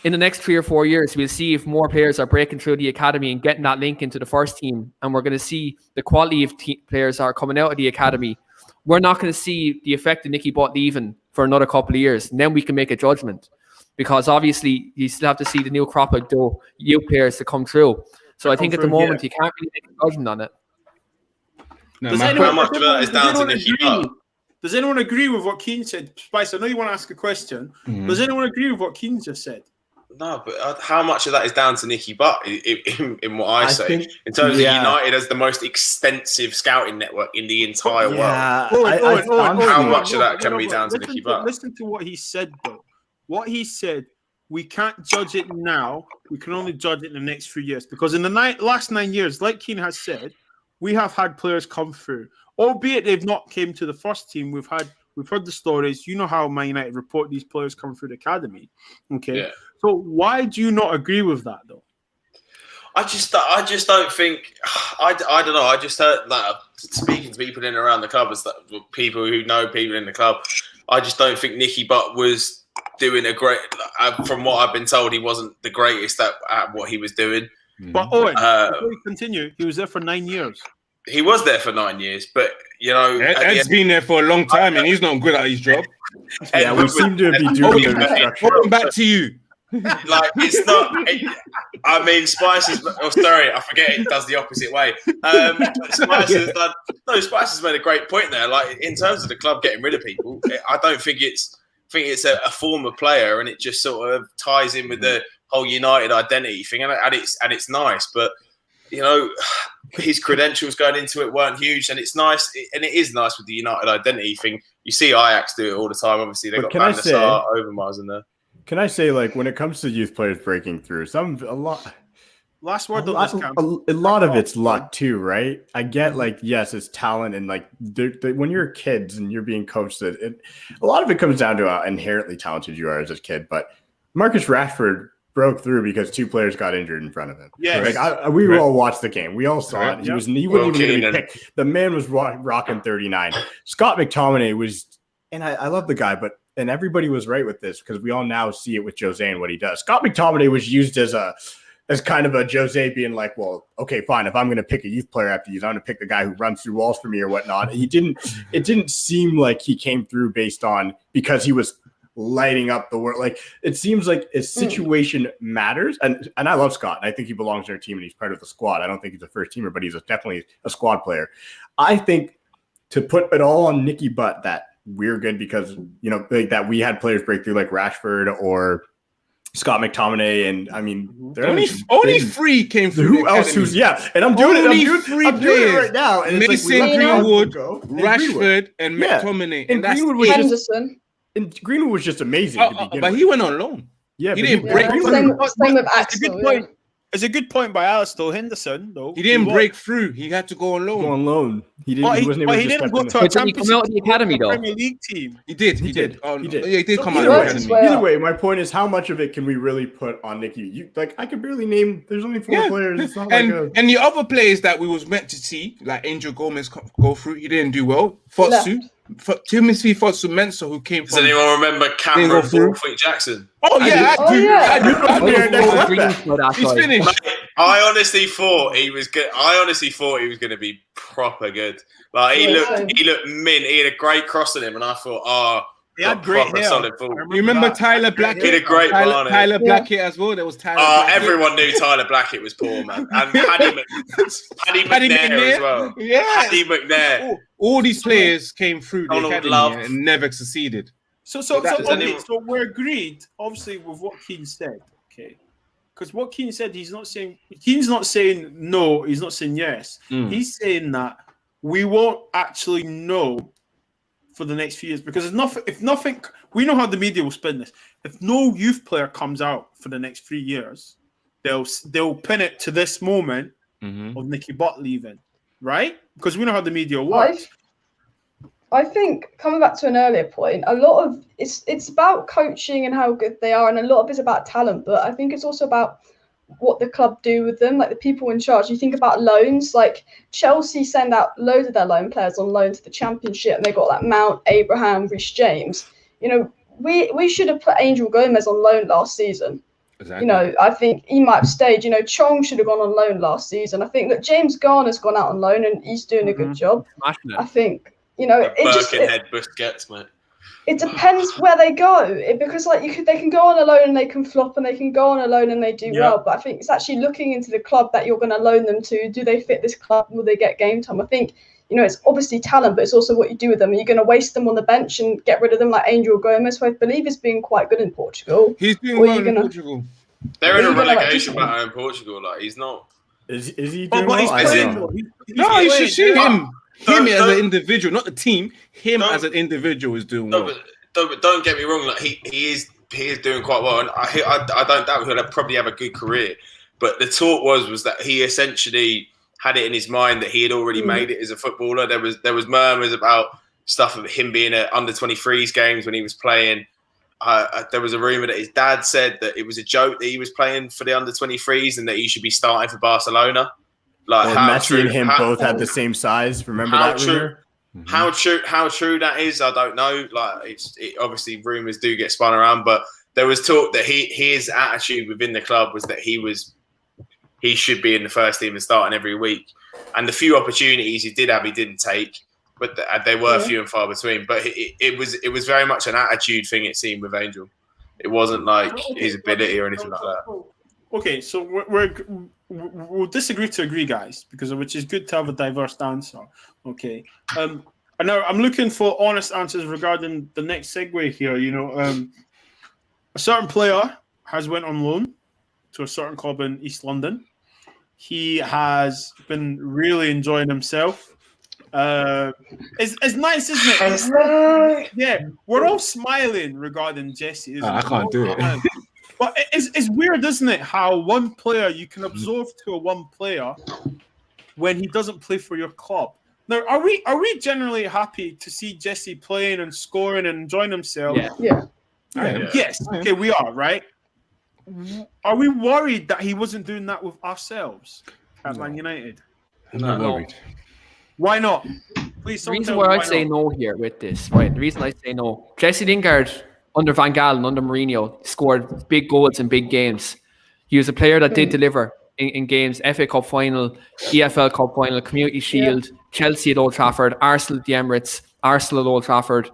in the next 3 or 4 years, we'll see if more players are breaking through the academy and getting that link into the first team. And we're going to see the quality of players are coming out of the academy. We're not going to see the effect of Nicky Butt leaving for another couple of years. And then we can make a judgment. Because obviously, you still have to see the new crop of youth players to come through. So I think at the moment, you can't really make a judgment on it. No, how much of that is down to Nicky Butt? Does anyone agree with what Keane said? Spice, I know you want to ask a question. Does anyone agree with what Keane just said? No, but how much of that is down to Nicky Butt in what I say? think, in terms of United as the most extensive scouting network in the entire world. How much of that can be down to Nicky Butt? Listen to what he said, though. What he said, we can't judge it now. We can only judge it in the next few years. Because in the last 9 years, like Keane has said, we have had players come through. Albeit they've not came to the first team, we've heard the stories. You know how Man United report these players come through the academy. Okay. Yeah. So why do you not agree with that, though? I just don't think. I don't know. I just heard that speaking to people in and around the club, as that people who know people in the club. I just don't think Nicky Butt was doing a great. From what I've been told, he wasn't the greatest at what he was doing. But Owen, before we continue, he was there for 9 years. He was there for 9 years, but you know, Ed's been there for a long time, and he's not good at his job. Yeah, we seem to be doing the restructuring. Back to you. Like it's not. I mean, Spice is. Oh, sorry, I forget. It does the opposite way. Spice has made a great point there. Like in terms of the club getting rid of people, I don't think it's. I think it's a former player, and it just sort of ties in with the whole United identity thing, and it's nice. But you know, his credentials going into it weren't huge, and it's nice, and it is nice with the United identity thing. You see Ajax do it all the time. Obviously, they got Van der Sar, Overmars in there. Can I say, like, when it comes to youth players breaking through, Last word on this camp. A lot of it's luck too, right? I get, like, yes, it's talent, and like when you're kids and you're being coached, a lot of it comes down to how inherently talented you are as a kid. But Marcus Rashford broke through because 2 players got injured in front of him. Yeah, like we all watched the game. We all saw it. He wouldn't even be picked. The man was rocking 39. Scott McTominay was, and I love the guy, but. And everybody was right with this because we all now see it with Jose and what he does. Scott McTominay was used as kind of a Jose being like, well, okay, fine. If I'm going to pick a youth player after you, I'm going to pick the guy who runs through walls for me or whatnot. It didn't seem like he came through based on because he was lighting up the world. Like it seems like his situation matters. And I love Scott. And I think he belongs in our team and he's part of the squad. I don't think he's a first teamer, but he's definitely a squad player. I think to put it all on Nicky Butt that we're good because, you know, like that we had players break through like Rashford or Scott McTominay. And I mean, only 3 came through. Who else? And I'm doing it right now. And Mason, it's like, Greenwood, Rashford, and McTominay. And Greenwood was Henderson. And Greenwood was just amazing. But he went on loan. Yeah, he didn't break. Same with Axel. It's a good point by Alistair Henderson, though. He didn't break through. He had to go on loan. He didn't. He wasn't able to didn't go to a Champions League academy, though. Premier League team. He did. He did. Yeah, he did come out of the academy. Either way, my point is, how much of it can we really put on Nicky? I could barely name. There's only 4 players. It's not and the other players that we was meant to see, like Angel Gomez, go through. He didn't do well. Timothy Fosu-Mensah, who came from. Does anyone remember Cameron Borthwick Jackson? Oh yeah, He's finished. I honestly thought he was good. I honestly thought he was going to be proper good. Like he looked mint. He had a great cross on him, and I thought, he had great hair. Solid ball. You remember Tyler Blackett? He had a great Tyler Blackett as well. There was Tyler. Blackett. Everyone knew Tyler Blackett was poor, man, and Paddy McNair as well. Yeah, Paddy McNair. All these players came through the academy and never succeeded. So we're agreed, obviously, with what Keane said. Okay. Because what Keane said, Keane's not saying no, he's not saying yes. He's saying that we won't actually know for the next few years because if nothing, we know how the media will spin this. If no youth player comes out for the next 3 years, they'll pin it to this moment of Nicky Butt leaving, right? Because we know how the media works. I think coming back to an earlier point, a lot of it's about coaching and how good they are, and a lot of it's about talent. But I think it's also about what the club do with them, like the people in charge. You think about loans, like Chelsea send out loads of their loan players on loan to the Championship, and they got like Mount, Abraham, Reece James. You know, we should have put Angel Gomez on loan last season. Exactly. You know, I think he might have stayed. You know, Chong should have gone on loan last season. I think that James Garner's gone out on loan and he's doing a good job. I think, you know, Birkenhead Busquets, mate. It depends where they go, because like they can go on a loan and they can flop, and they can go on a loan and they do well. But I think it's actually looking into the club that you're going to loan them to. Do they fit this club? Will they get game time? I think, you know, it's obviously talent, but it's also what you do with them. Are you going to waste them on the bench and get rid of them like Angel Gomez, who I believe is being quite good in Portugal? He's doing well in Portugal. They're in a relegation battle in Portugal. Like, he's not. Is he doing well? He's playing. No, you should see him. Him as an individual, not the team. Him as an individual is doing well. Don't get me wrong. Like he is doing quite well, and I don't doubt he'll probably have a good career. But the talk was that he essentially had it in his mind that he had already made it as a footballer. There was murmurs about stuff of him being at under 23s games when he was playing. There was a rumor that his dad said that it was a joke that he was playing for the under 23s and that he should be starting for Barcelona. Like Messi and him both had the same size. Remember that rumor? How true that is, I don't know. Like, obviously rumors do get spun around, but there was talk that his attitude within the club was that he should be in the first team and starting every week. And the few opportunities he did have, he didn't take, but they were few and far between. But it was very much an attitude thing, it seemed, with Angel. It wasn't like his ability or anything like that. Okay, so we'll disagree to agree, guys, which is good to have a diverse answer. Okay, and now I'm looking for honest answers regarding the next segue here. You know, a certain player has went on loan to a certain club in East London. He has been really enjoying himself. It's nice, isn't it? Yeah, we're all smiling regarding Jesse. I can't do it. But it's weird, isn't it? How one player you can absorb to a one player when he doesn't play for your club. Now, are we generally happy to see Jesse playing and scoring and enjoying himself? Yeah. Yes. Okay, we are, right? Are we worried that he wasn't doing that with ourselves at Man United? I'm not worried. Why not? Please. The reason why I say no here with this, right? The reason I say no, Jesse Lingard under Van Gaal and under Mourinho scored big goals in big games. He was a player that did deliver in games: FA Cup final, EFL Cup final, Community Shield, Chelsea at Old Trafford, Arsenal at the Emirates, Arsenal at Old Trafford.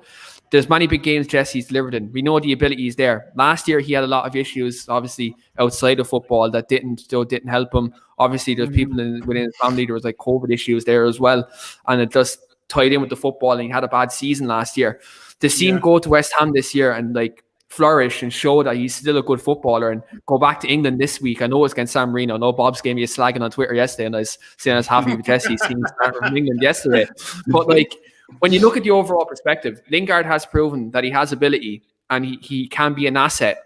There's many big games Jesse's delivered in. We know the ability is there. Last year he had a lot of issues, obviously outside of football, that didn't help him. Obviously, there's people within his family. There was like COVID issues there as well, and it just tied in with the football. And he had a bad season last year. To see him go to West Ham this year and like flourish and show that he's still a good footballer and go back to England this week. I know it's against San Marino. I know Bob's gave me a slagging on Twitter yesterday, and I was saying I was happy with Jesse's team from England yesterday. But like, when you look at the overall perspective, Lingard has proven that he has ability and he can be an asset.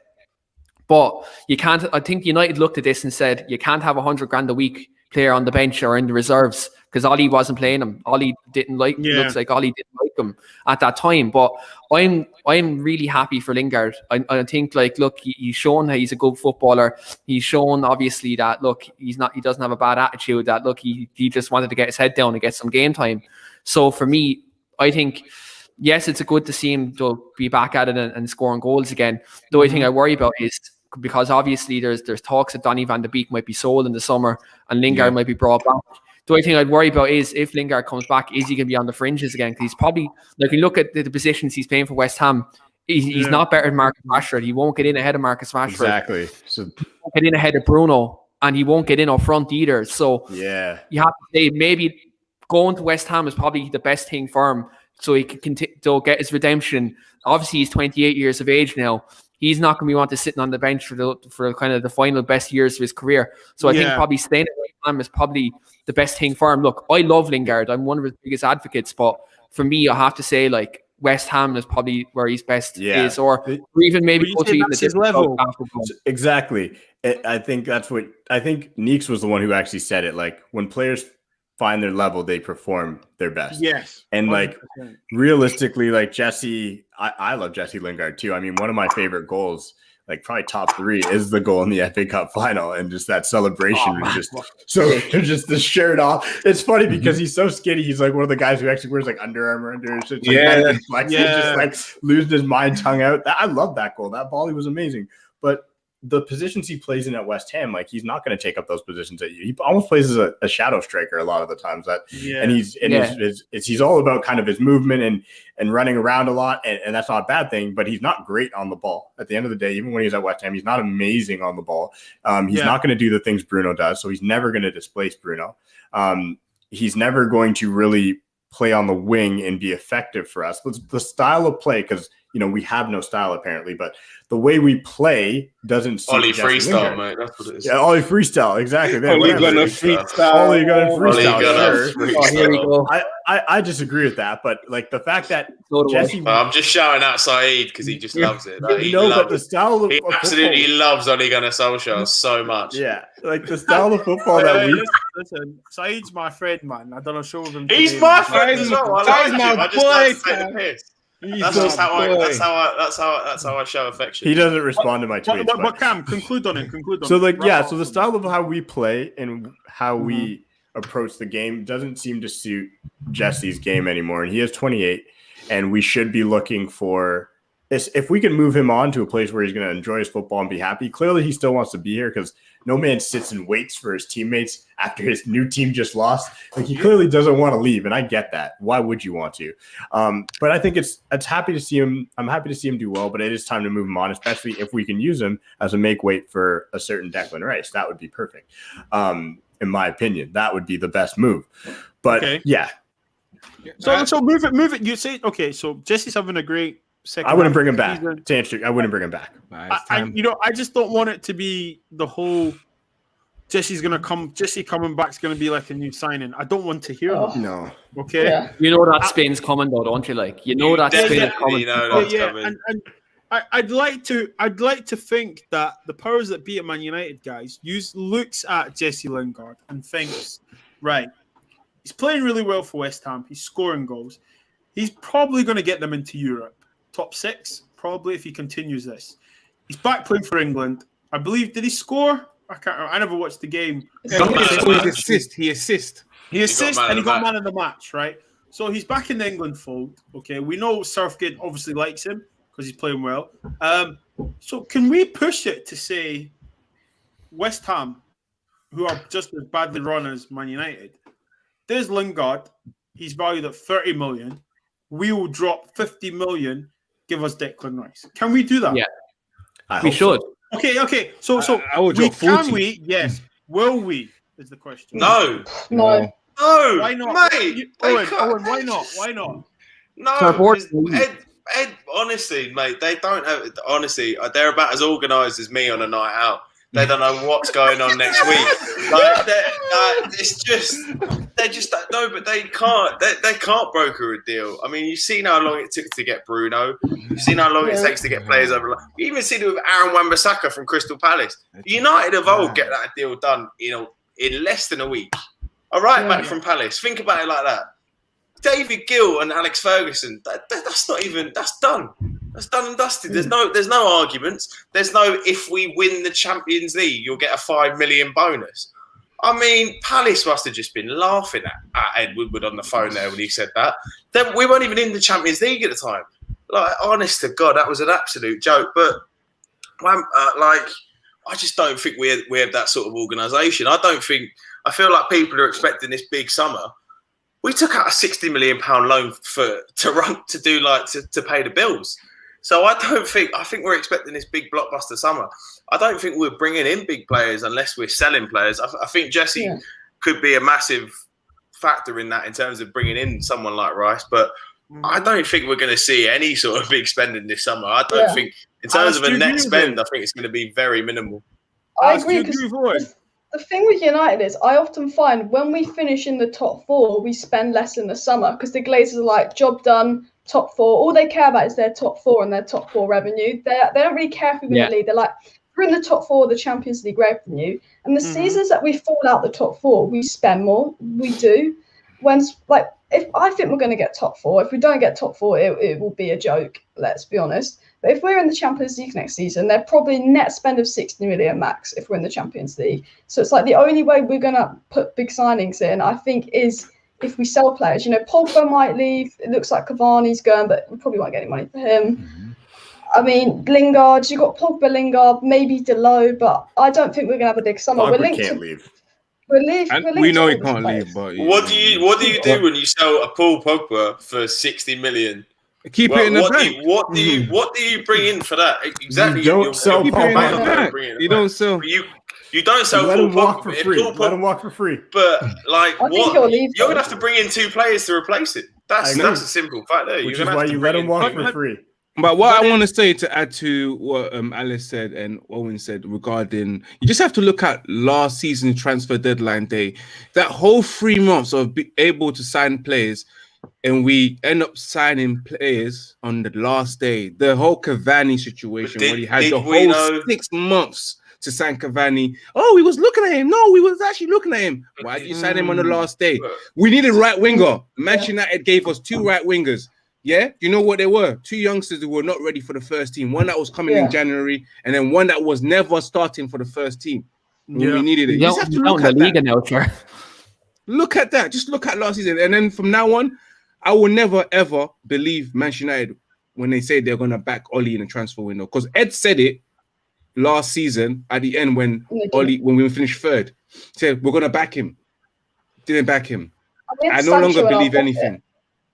But you can't. I think United looked at this and said you can't have $100,000 a week player on the bench or in the reserves, because Ollie wasn't playing him. Ollie didn't like. Looks like Ollie didn't like him at that time. But I'm really happy for Lingard. I think, like, look, he's shown that he's a good footballer. He's shown obviously that, look, he doesn't have a bad attitude. That, look, he just wanted to get his head down and get some game time. So for me, I think, yes, it's good to see him to be back at it and scoring goals again. The only thing I worry about is, because obviously there's talks that Donny van de Beek might be sold in the summer and Lingard might be brought back. The only thing I'd worry about is if Lingard comes back, is he going to be on the fringes again? Because he's probably, like, you look at the positions he's playing for West Ham, he's not better than Marcus Rashford. He won't get in ahead of Marcus Rashford. Exactly. So he won't get in ahead of Bruno, and he won't get in up front either. So you have to say maybe going to West Ham is probably the best thing for him, so he can get his redemption. Obviously, he's 28 years of age now. He's not going to be wanting to sitting on the bench for kind of the final best years of his career. So I think probably staying at West Ham is probably the best thing for him. Look, I love Lingard. I'm one of his biggest advocates, but for me, I have to say, like, West Ham is probably where he's best is, or even maybe go to even a different level. Exactly. I think Neeks was the one who actually said it. Like, when players find their level, they perform their best. Yes. And 100%. Like, realistically, like, Jesse, I love Jesse Lingard too. I mean, one of my favorite goals like probably top 3 is the goal in the FA Cup final, and just that celebration was just so just the shirt off. It's funny because he's so skinny. He's like one of the guys who actually wears like Under Armour under his shirt. Just like losing his mind, tongue out. I love that goal. That volley was amazing. But the positions he plays in at West Ham, like he's not going to take up those positions at you. He almost plays as a shadow striker a lot of the times. He's all about kind of his movement and running around a lot, and that's not a bad thing. But he's not great on the ball. At the end of the day, even when he's at West Ham, he's not amazing on the ball. He's not going to do the things Bruno does, so he's never going to displace Bruno. He's never going to really play on the wing and be effective for us. The style of play, because we have no style apparently, but the way we play doesn't suit Ollie Jesse freestyle, Lingard. mate. That's what it is. Yeah, Ollie freestyle, exactly. Ollie gonna freestyle. Ollie gonna freestyle. Sure. Oh, here we go. I disagree with that, but like the fact that Jesse, I'm just shouting out Saeed because he just loves it. Like, but the style of he absolutely loves Ole Gunnar Solskjaer so much. Yeah, like the style of football that we. Listen, Saeed's my friend, man. I don't know, show him. He's my friend as well. I like him. I just like to take the piss. That's how I show affection. He doesn't respond to my tweets. But Cam, conclude on it. So so the style of how we play and how we approach the game doesn't seem to suit Jesse's game anymore. And he is 28, and we should be looking for this. If we can move him on to a place where he's going to enjoy his football and be happy, clearly he still wants to be here because no man sits and waits for his teammates after his new team just lost. Like he clearly doesn't want to leave, and I get that. Why would you want to? But I think it's happy to see him. I'm happy to see him do well, but it is time to move him on, especially if we can use him as a make weight for a certain Declan Rice. That would be perfect. In my opinion, that would be the best move. But yeah. So move it. You say okay. So Jesse's having a great second. I wouldn't bring him back. To answer, I wouldn't bring him back. I just don't want it to be the whole Jesse coming back is gonna be like a new signing. I don't want to hear that. No. Okay. Yeah. You know that spin's coming though, don't you? Like that spin is coming. And I'd like to think that the powers that be at Man United, guys, looks at Jesse Lingard and thinks, right, he's playing really well for West Ham. He's scoring goals. He's probably going to get them into Europe. Top 6, probably, if he continues this. He's back playing for England. I believe, did he score? I can't remember. I never watched the game. He assists. He assists and he got man of the match, right? So he's back in the England fold. Okay, we know Southgate obviously likes him because he's playing well. So can we push it to say West Ham, who are just as badly run as Man United, there's Lingard. He's valued at 30 million. We will drop 50 million. Give us Declan Rice. Can we do that? Yeah, we should. So. Okay. So I would drop 40. Can we? Yes. Will we? Is the question. No. Why not, mate? Owen, why not? Why not? No. Ed, honestly, mate, they don't have. Honestly, they're about as organised as me on a night out. They don't know what's going on next week. It's just they just don't know, but they can't. They can't broker a deal. I mean, you've seen how long it took to get Bruno. You've seen how long it takes to get players over. You even seen it with Aaron Wan-Bissaka from Crystal Palace. United of old get that deal done, in less than a week. A right back from Palace. Think about it like that. David Gill and Alex Ferguson. That's not even. That's done. That's done and dusted. There's no arguments. There's no if we win the Champions League, you'll get a 5 million bonus. I mean, Palace must have just been laughing at Ed Woodward on the phone there when he said that. Then we weren't even in the Champions League at the time. Like, honest to God, that was an absolute joke. But I just don't think we have that sort of organisation. I feel like people are expecting this big summer. We took out a £60 million loan to pay the bills. So I think we're expecting this big blockbuster summer. I don't think we're bringing in big players unless we're selling players. I think Jesse could be a massive factor in that in terms of bringing in someone like Rice. But I don't think we're going to see any sort of big spending this summer. I don't think in terms of a net spend, I think it's going to be very minimal. I agree. The thing with United is I often find when we finish in the top 4, we spend less in the summer because the Glazers are like, job done, top 4. All they care about is their top 4 and their top 4 revenue. They don't really care if we win the league. They're like, we're in the top 4 of the Champions League revenue. And the seasons that we fall out the top 4, we spend more. We do. When if I think we're going to get top 4. If we don't get top 4, it will be a joke. Let's be honest. But if we're in the Champions League next season, they're probably net spend of 60 million max if we're in the Champions League. So it's like the only way we're going to put big signings in, I think, is if we sell players. You know, Pogba might leave. It looks like Cavani's going, but we probably won't get any money for him. Mm-hmm. I mean, Lingard, you got Pogba, Lingard, maybe Delo, but I don't think we're going to have a big summer. We're linked can't to leave. We know he can't leave, but What do you do when you sell a Paul Pogba for 60 million? keep it in the bank. What do you bring in for that? Exactly. You don't sell Keep it in the bank. You don't sell. You don't sell Let Paul him walk Pogba. for If free. Paul Let him Pogba- walk for free. But like, I think he'll leave, you're though. gonna have to bring in 2 players to replace it. That's a simple fact there. Which You're is gonna why have to you let bring him in walk people. for free. But what I want to say to add to what Alice said and Owen said regarding, you just have to look at last season's transfer deadline day. That whole 3 months of being able to sign players, and we end up signing players on the last day. The whole Cavani situation, where he had the whole 6 months to sign Cavani. Oh, we was looking at him. No, we was actually looking at him. Why did you sign him on the last day? We needed right winger. Manchester United gave us 2 right wingers. Yeah, you know what they were? 2 youngsters who were not ready for the first team. One that was coming in January, and then one that was never starting for the first team when we needed it. You just have to look at that. Now, sure. Look at that. Just look at last season, and then from now on, I will never ever believe Manchester United when they say they're gonna back Ole in the transfer window, because Ed said it last season at the end when we finished 3rd. Said we're gonna back him. Didn't back him. I no longer believe anything.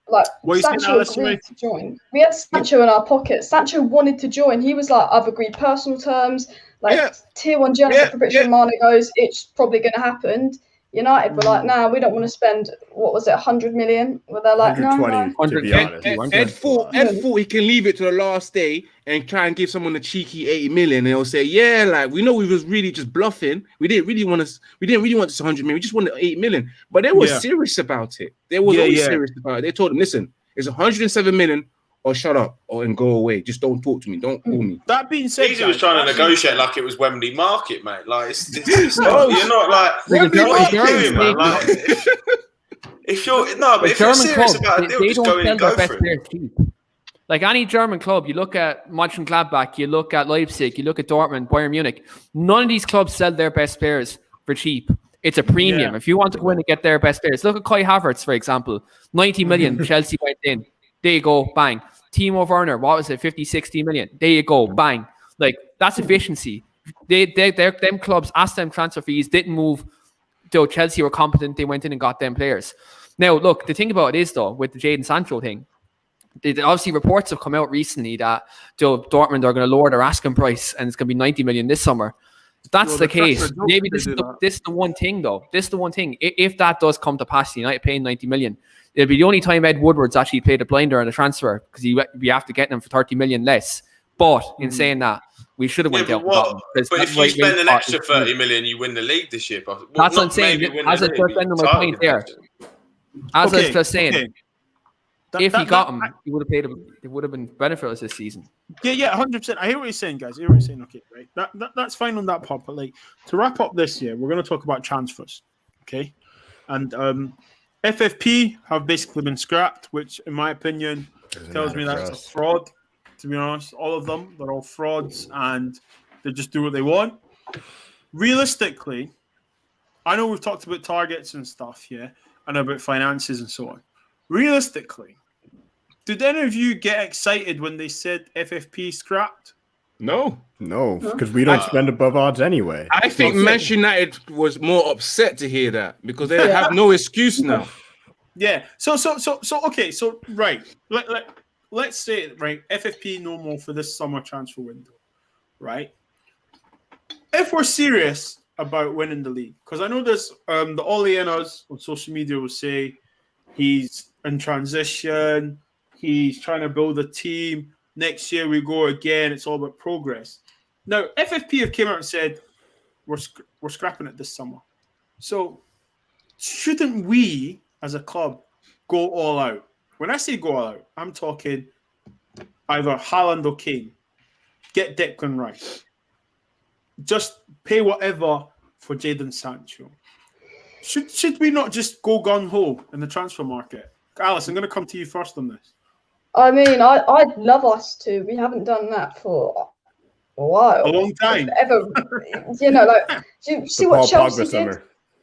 Like, Sancho agreed to join. We had Sancho in our pocket. Sancho wanted to join. He was like, I've agreed personal terms. Like, tier 1 general Fabrizio Romano goes, it's probably going to happen. United were like, nah, we don't want to spend, what was it, 100 million? Were they like, no. 120, to be honest. Ed thought he can leave it to the last day and try and give someone a cheeky 80 million, and they'll say, yeah, like, we know we was really just bluffing. We didn't really want this 100 million. We just wanted 8 million. But they were serious about it. They were always serious about it. They told him, listen, it's 107 million or shut up and go away. Just don't talk to me. Don't call me. That being said, he was trying to negotiate like it was Wembley Market, mate. Like, it's not, you're not like, what are you doing, man? Like, if you're serious about a deal, just go in and go for it. Like any German club, you look at Mönchengladbach, you look at Leipzig, you look at Dortmund, Bayern Munich. None of these clubs sell their best players for cheap. It's a premium. If you want to go in and get their best players, look at Kai Havertz, for example. 90 million, Chelsea went in. There you go, bang. Timo Werner, what was it, 50, 60 million? There you go, bang. Like, that's efficiency. Them clubs asked them transfer fees, didn't move. Though Chelsea were competent, they went in and got them players. Now, look, the thing about it is, though, with the Jadon Sancho thing, obviously reports have come out recently that Dortmund are going to lower their asking price and it's going to be 90 million this summer. If that's the case, maybe this is the one thing, though. This is the one thing. If that does come to pass, United paying 90 million, it'll be the only time Ed Woodward's actually played a blinder on a transfer, because we have to get them for 30 million less. But in saying that, we should have went out. But if you spend an extra 30 million, you win the league this year. That's what I'm saying. As I was just ending my point there. As I was just saying, if he got him, he would have paid him. It would have been better for us this season. Yeah, 100%. I hear what you're saying, guys. I hear what you're saying. Okay, right. That's fine on that part. But like, to wrap up this year, we're going to talk about transfers. Okay, and FFP have basically been scrapped, which, in my opinion, tells me that's a fraud. To be honest, all of them, they're all frauds, and they just do what they want. Realistically, I know we've talked about targets and stuff, and about finances and so on. Realistically, did any of you get excited when they said FFP scrapped? No, because we don't spend above odds anyway. I think Manchester United was more upset to hear that, because they have no excuse now. Yeah. So okay. So right. Let's say right. FFP no more for this summer transfer window, right? If we're serious about winning the league, because I know there's the OLEOUT on social media will say he's in transition, he's trying to build a team. Next year we go again. It's all about progress. Now FFP have came out and said we're scrapping it this summer. So shouldn't we as a club go all out? When I say go all out, I'm talking either Haaland or Kane. Get Declan Rice. Just pay whatever for Jadon Sancho. Should we not just go gung-ho in the transfer market? Alice, I'm going to come to you first on this. I mean, I'd love us to. We haven't done that for a while. A long time. Ever, like, do you see what Paul Chelsea Pogba did?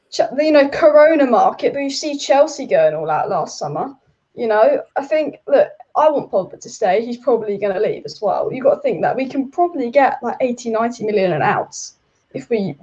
summer. Corona market, but you see Chelsea going all out last summer. I think, look, I want Pogba to stay. He's probably going to leave as well. You've got to think that we can probably get like 80, 90 million in outs if we,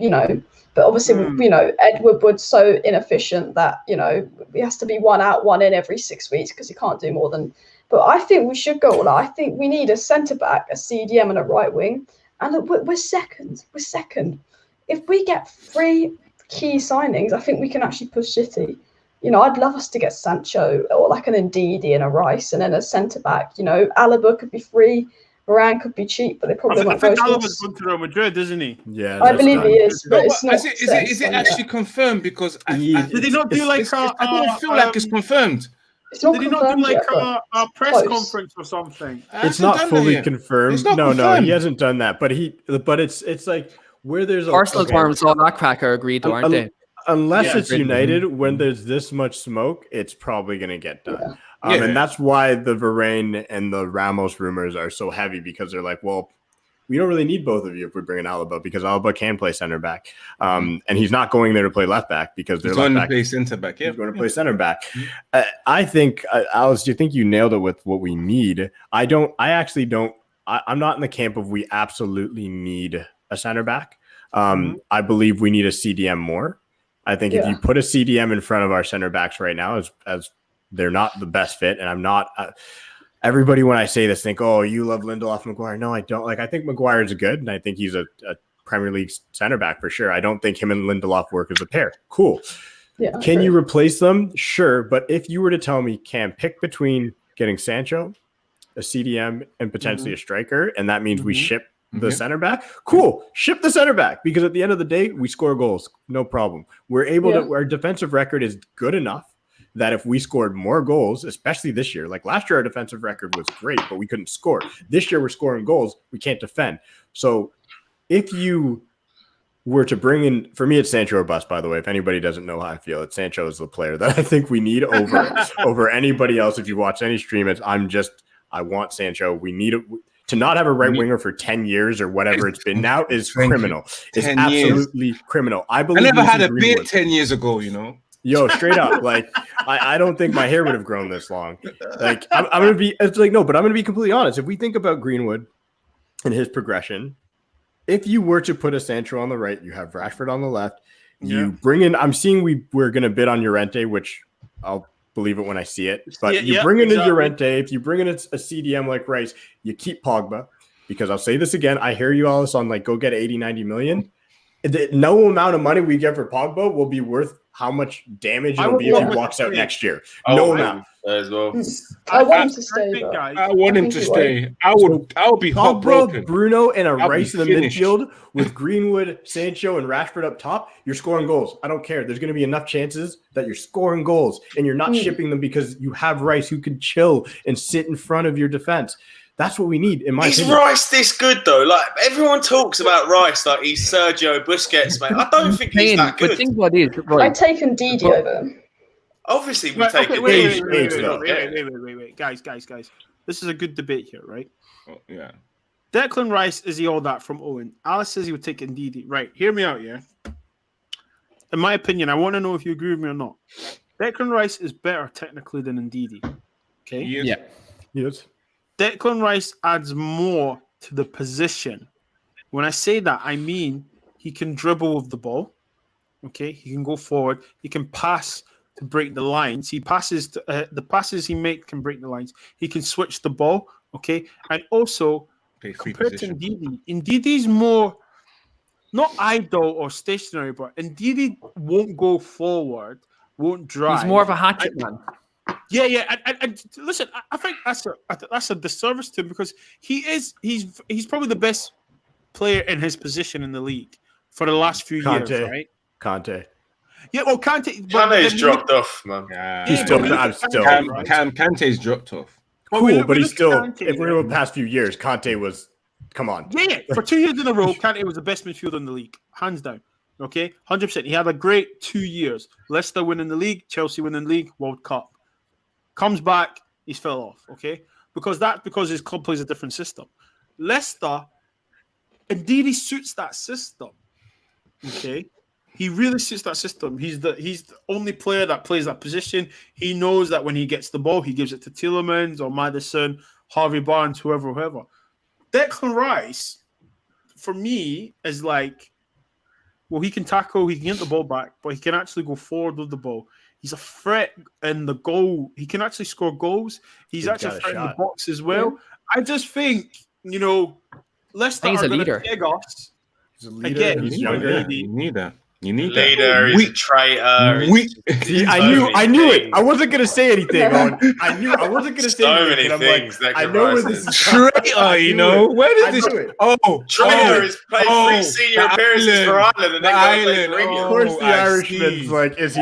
but obviously, Ed Woodward's so inefficient that, he has to be one out, one in every 6 weeks because he can't do more than. But I think we should go all out. I think we need a centre-back, a CDM and a right wing. And look, we're second. We're second. If we get 3 key signings, I think we can actually push City. I'd love us to get Sancho or like an Ndidi and a Rice and then a centre-back. Alaba could be free. Varane could be cheap, but they probably won't go. I think Alaba's going to Real Madrid, isn't he? Yeah, I believe he is, but it's not. Is it actually confirmed? Because did they not do like I don't feel like it's confirmed. It's not did he not do confirmed like yet, a press conference or something? It's not fully confirmed. It's not No, confirmed. he hasn't done that. But it's like where there's Arsenal's farms all that cracker agreed to, aren't they? Unless it's really. United, when there's this much smoke, it's probably going to get done. Yeah. And that's why the Varane and the Ramos rumors are so heavy, because they're like, well, we don't really need both of you if we bring in Alaba, because Alaba can play center back. And he's not going there to play left back because they're going left to back. play centre back. Yeah, He's going to play center back. I think, Alice, do you think you nailed it with what we need? I'm not in the camp of we absolutely need a center back. I believe we need a CDM more. I think if you put a CDM in front of our center backs right now, as they're not the best fit, and I'm not. Everybody, when I say this, think, "Oh, you love Lindelof, Maguire." No, I don't. I think Maguire's good, and I think he's a Premier League center back for sure. I don't think him and Lindelof work as a pair. Cool. Yeah, Can you replace them? Sure, but if you were to tell me, Cam, pick between getting Sancho, a CDM, and potentially a striker, and that means we ship the center back, cool. Ship the center back, because at the end of the day, we score goals. No problem. We're able to, our defensive record is good enough that if we scored more goals, especially this year, like last year, our defensive record was great, but we couldn't score. This year, we're scoring goals. We can't defend. So if you were to bring in, for me, it's Sancho or bust, by the way. If anybody doesn't know how I feel, it's Sancho is the player that I think we need over anybody else. If you watch any stream, I want Sancho. We need to not have a right winger for 10 years or whatever it's been now is criminal. It's absolutely criminal. I believe I never had a beard 10 years ago, Yo, straight up. Like, I don't think my hair would have grown this long. Like, I'm going to be, it's like, no, but I'm going to be completely honest. If we think about Greenwood and his progression, if you were to put a Sancho on the right, you have Rashford on the left, you bring in, I'm seeing we're going to bid on Llorente, which I'll believe it when I see it. But you bring in a Llorente, if you bring in a CDM like Rice, you keep Pogba, because I'll say this again. I hear you all this on like, go get 80, 90 million. No amount of money we get for Pogba will be worth how much damage it'll be if he walks out next year. No amount. As well. I want him to stay. I want him to stay. I would be heartbroken. Bruno and a Rice in the midfield with Greenwood, Sancho, and Rashford up top. You're scoring goals. I don't care. There's going to be enough chances that you're scoring goals, and you're not shipping them because you have Rice who can chill and sit in front of your defense. That's what we need, in my opinion. Is Rice this good, though? Like, everyone talks about Rice like he's Sergio Busquets, mate. I don't think he's that good. But think what is, I'd take Ndidi over him. Obviously, we Right, take okay, it. wait. Guys. This is a good debate here, right? Oh, yeah. Declan Rice, is he all that from Owen? Alice says he would take Ndidi. Right, hear me out, yeah? In my opinion, I want to know if you agree with me or not. Declan Rice is better technically than Ndidi. Okay? Yeah. Yes. Declan Rice adds more to the position. When I say that, I mean he can dribble with the ball. Okay? He can go forward. He can pass to break the lines. He passes to, the passes he makes can break the lines. He can switch the ball. Okay? And also, compared to Ndidi's more not idle or stationary, but Ndidi won't go forward, won't drive. He's more of a hatchet man. Yeah. And listen, I think that's a disservice to him, because he's probably the best player in his position in the league for the last few years, right? Kante. Yeah, well, Kante's dropped off, man. He's still. Kante's dropped off. Cool, but he's still. If we're in the past few years, Kante was. Come on. Yeah. For 2 years in a row, Kante was the best midfielder in the league, hands down. Okay, 100%. He had a great 2 years. Leicester winning the league, Chelsea winning the league, World Cup. Comes back, he's fell off. Okay, because his club plays a different system. Leicester, indeed, he suits that system. Okay, he really suits that system. He's the only player that plays that position. He knows that when he gets the ball, he gives it to Tielemans or Maddison, Harvey Barnes, whoever. Declan Rice, for me, is like, well, he can tackle, he can get the ball back, but he can actually go forward with the ball. He's a threat in the goal. He can actually score goals. He's actually a threat in the box as well. Yeah. I just think, Leicester he's are a leader. Take us. He's a leader. Again, he's younger. You need that. You need leader, he's a traitor. I knew it. I wasn't gonna say anything. I wasn't gonna say so anything. many things. Like, I know where this is. Traitor, where did this? Traitor is playing 3 senior appearances for Ireland, and then goes like Of course, the Irishman's like, is he?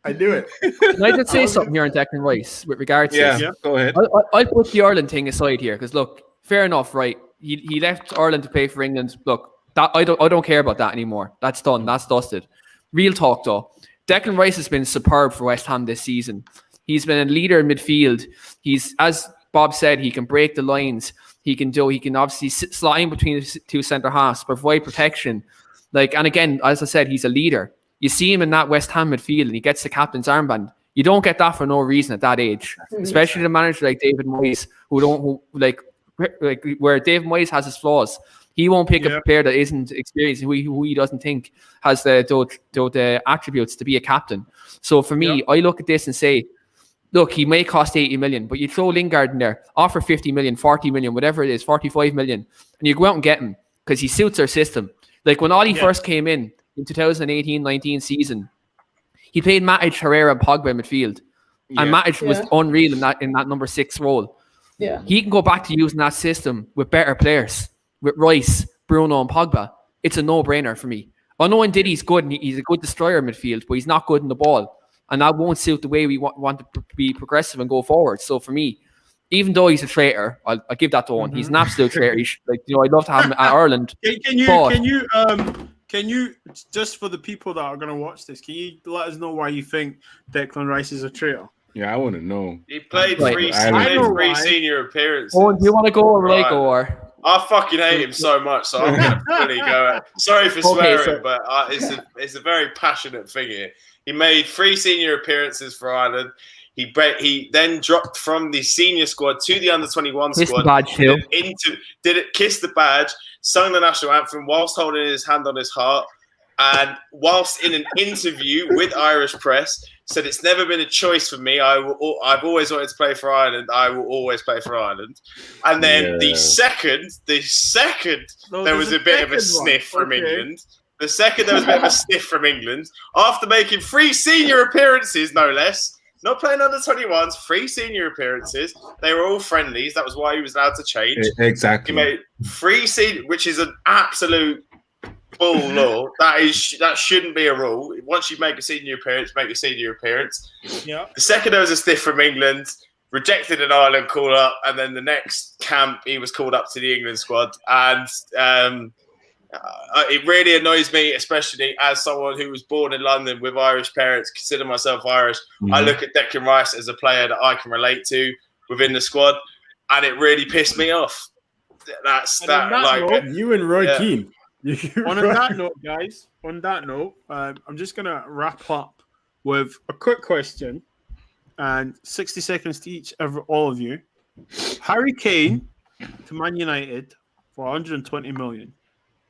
I knew it. Can I just say something here on Declan Rice with regards to this? Yeah, go ahead. I'll put the Ireland thing aside here because look, fair enough, right? He left Ireland to play for England. Look. That I don't care about that anymore. That's done. That's dusted. Real talk though. Declan Rice has been superb for West Ham this season. He's been a leader in midfield. He's, as Bob said, he can break the lines. He can obviously slot in between the 2 centre halves, provide protection. And again, as I said, he's a leader. You see him in that West Ham midfield, and he gets the captain's armband. You don't get that for no reason at that age, especially the manager like David Moyes, who where David Moyes has his flaws. He won't pick a player that isn't experienced, who he doesn't think has the attributes to be a captain. So for me, I look at this and say, look, he may cost 80 million, but you throw Lingard in there, offer 50 million, 40 million, whatever it is, 45 million, and you go out and get him because he suits our system. Like when Ollie first came in 2018-19 season, he played Matic, Herrera, and Pogba in midfield. And Matic was unreal in that number 6 role. Yeah. He can go back to using that system with better players. With Rice, Bruno, and Pogba, it's a no-brainer for me. I know Ndidi's good, and he's a good destroyer midfield, but he's not good in the ball, and that won't suit the way we want to be progressive and go forward. So for me, even though he's a traitor, I'll give that to Owen. He's an absolute traitor. I'd love to have him at Ireland. Can you just for the people that are going to watch this, can you let us know why you think Declan Rice is a traitor? Yeah, I want to know. He played 3 senior appearances. Owen, do you want to go or will I go? Or? I fucking hate him so much, so I'm going to fully go. Sorry for swearing, but it's a very passionate thing here. He made 3 senior appearances for Ireland. He then dropped from the senior squad to the under-21 squad. Badge, kissed the badge, sung the national anthem whilst holding his hand on his heart, and whilst in an interview with Irish press, said it's never been a choice for me. I've always wanted to play for Ireland. I will always play for Ireland. And then the second there was a bit of a sniff from England. The second there was a bit of a sniff from England, after making 3 senior appearances, no less, not playing under 21s, 3 senior appearances. They were all friendlies. That was why he was allowed to change. Exactly. He made 3 senior, which is an absolute bull law. That shouldn't be a rule. Once you make a senior appearance, make a senior appearance. Yeah. The second there was a sniff from England, rejected an Ireland call up, and then the next camp he was called up to the England squad. And it really annoys me, especially as someone who was born in London with Irish parents, consider myself Irish. Mm-hmm. I look at Declan Rice as a player that I can relate to within the squad, and it really pissed me off. You and Roy Keane. On that note, guys, I'm just going to wrap up with a quick question and 60 seconds to all of you. Harry Kane to Man United for 120 million.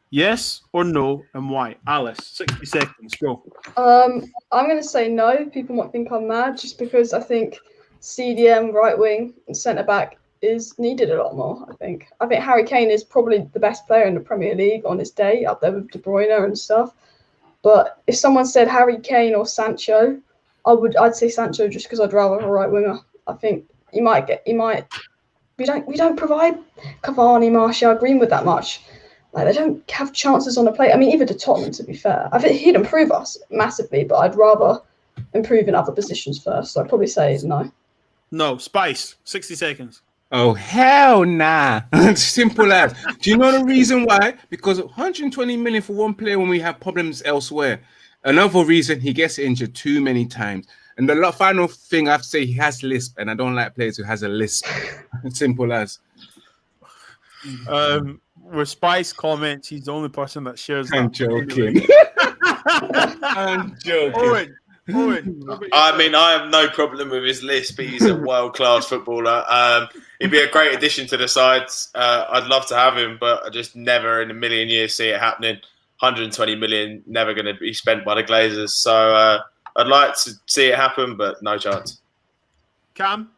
Yes or no, and why? Alice, 60 seconds, go. I'm going to say no. People might think I'm mad just because I think CDM, right wing, and centre back is needed a lot more, I think. I think Harry Kane is probably the best player in the Premier League on his day, up there with De Bruyne and stuff. But if someone said Harry Kane or Sancho, I'd say Sancho just because I'd rather have a right winger. I think we don't provide Cavani, Martial, Greenwood that much. Like, they don't have chances on the plate. I mean, even to Tottenham, to be fair. I think he'd improve us massively, but I'd rather improve in other positions first. So I'd probably say no. No. Spice, 60 seconds. Oh, hell nah. Simple as. Do you know the reason why? Because 120 million for one player when we have problems elsewhere. Another reason, he gets injured too many times. And the final thing I have to say, he has lisp, and I don't like players who has a lisp. Simple as. With Spice comments, he's the only person that shares that. I'm joking. I'm joking. Owen. I mean, I have no problem with his list, but he's a world-class footballer. He'd be a great addition to the sides. I'd love to have him, but I just never in a million years see it happening. 120 million, never going to be spent by the Glazers. So I'd like to see it happen, but no chance. Cam?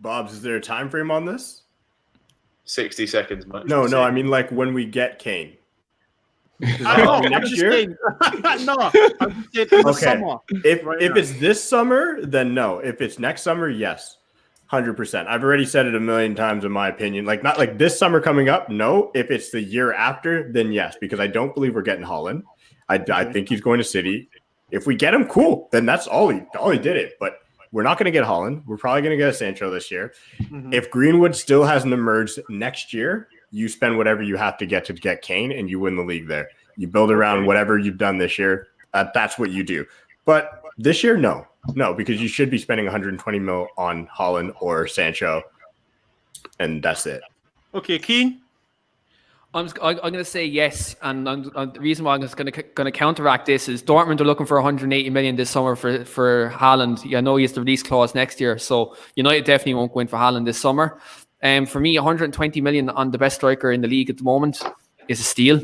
Bobs, is there a time frame on this? 60 seconds, mate. No, I mean like when we get Kane. Next year? No, I'm just saying in the summer. If it's this summer, then no. If it's next summer, yes. 100%. I've already said it a million times in my opinion. Like not like this summer coming up, no. If it's the year after, then yes, because I don't believe we're getting Haaland. I think he's going to City. If we get him, cool. Then that's all he did it. But we're not going to get Haaland. We're probably going to get a Sancho this year. Mm-hmm. If Greenwood still hasn't emerged next year, you spend whatever you have to get Kane and you win the league there. You build around whatever you've done this year. That's what you do. But this year, no, because you should be spending 120 mil on Haaland or Sancho, and that's it. Okay, Keane? I'm going to say yes, and the reason why I'm just going to counteract this is Dortmund are looking for 180 million this summer for Haaland. I know he has the release clause next year, so United definitely won't go in for Haaland this summer. For me, 120 million on the best striker in the league at the moment is a steal.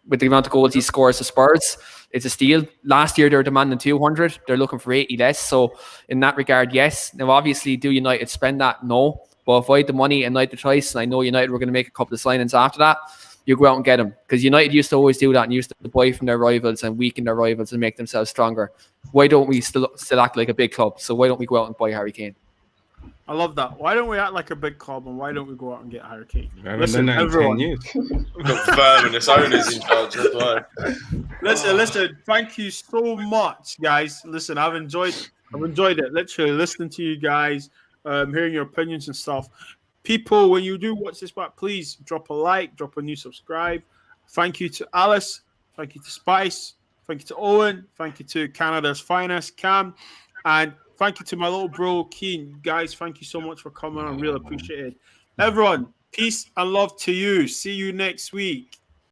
With the amount of goals he scores for Spurs, it's a steal. Last year, they were demanding 200. They're looking for 80 less. So in that regard, yes. Now, obviously, do United spend that? No. But if I had the money and I had the choice, and I know United were going to make a couple of signings after that, you go out and get them. Because United used to always do that and used to buy from their rivals and weaken their rivals and make themselves stronger. Why don't we still act like a big club? So why don't we go out and buy Harry Kane? I love that. Why don't we act like a big club and why don't we go out and get Harry Kane? Listen, everyone. Got Verminous owners in charge as well. Listen. Thank you so much, guys. Listen, I've enjoyed it. Literally listening to you guys, hearing your opinions and stuff. People, when you do watch this back, please drop a like, drop a new subscribe. Thank you to Alice. Thank you to Spice. Thank you to Owen. Thank you to Canada's finest, Cam. And thank you to my little bro, Keen. Guys, thank you so much for coming. I really appreciate it. Everyone, peace and love to you. See you next week.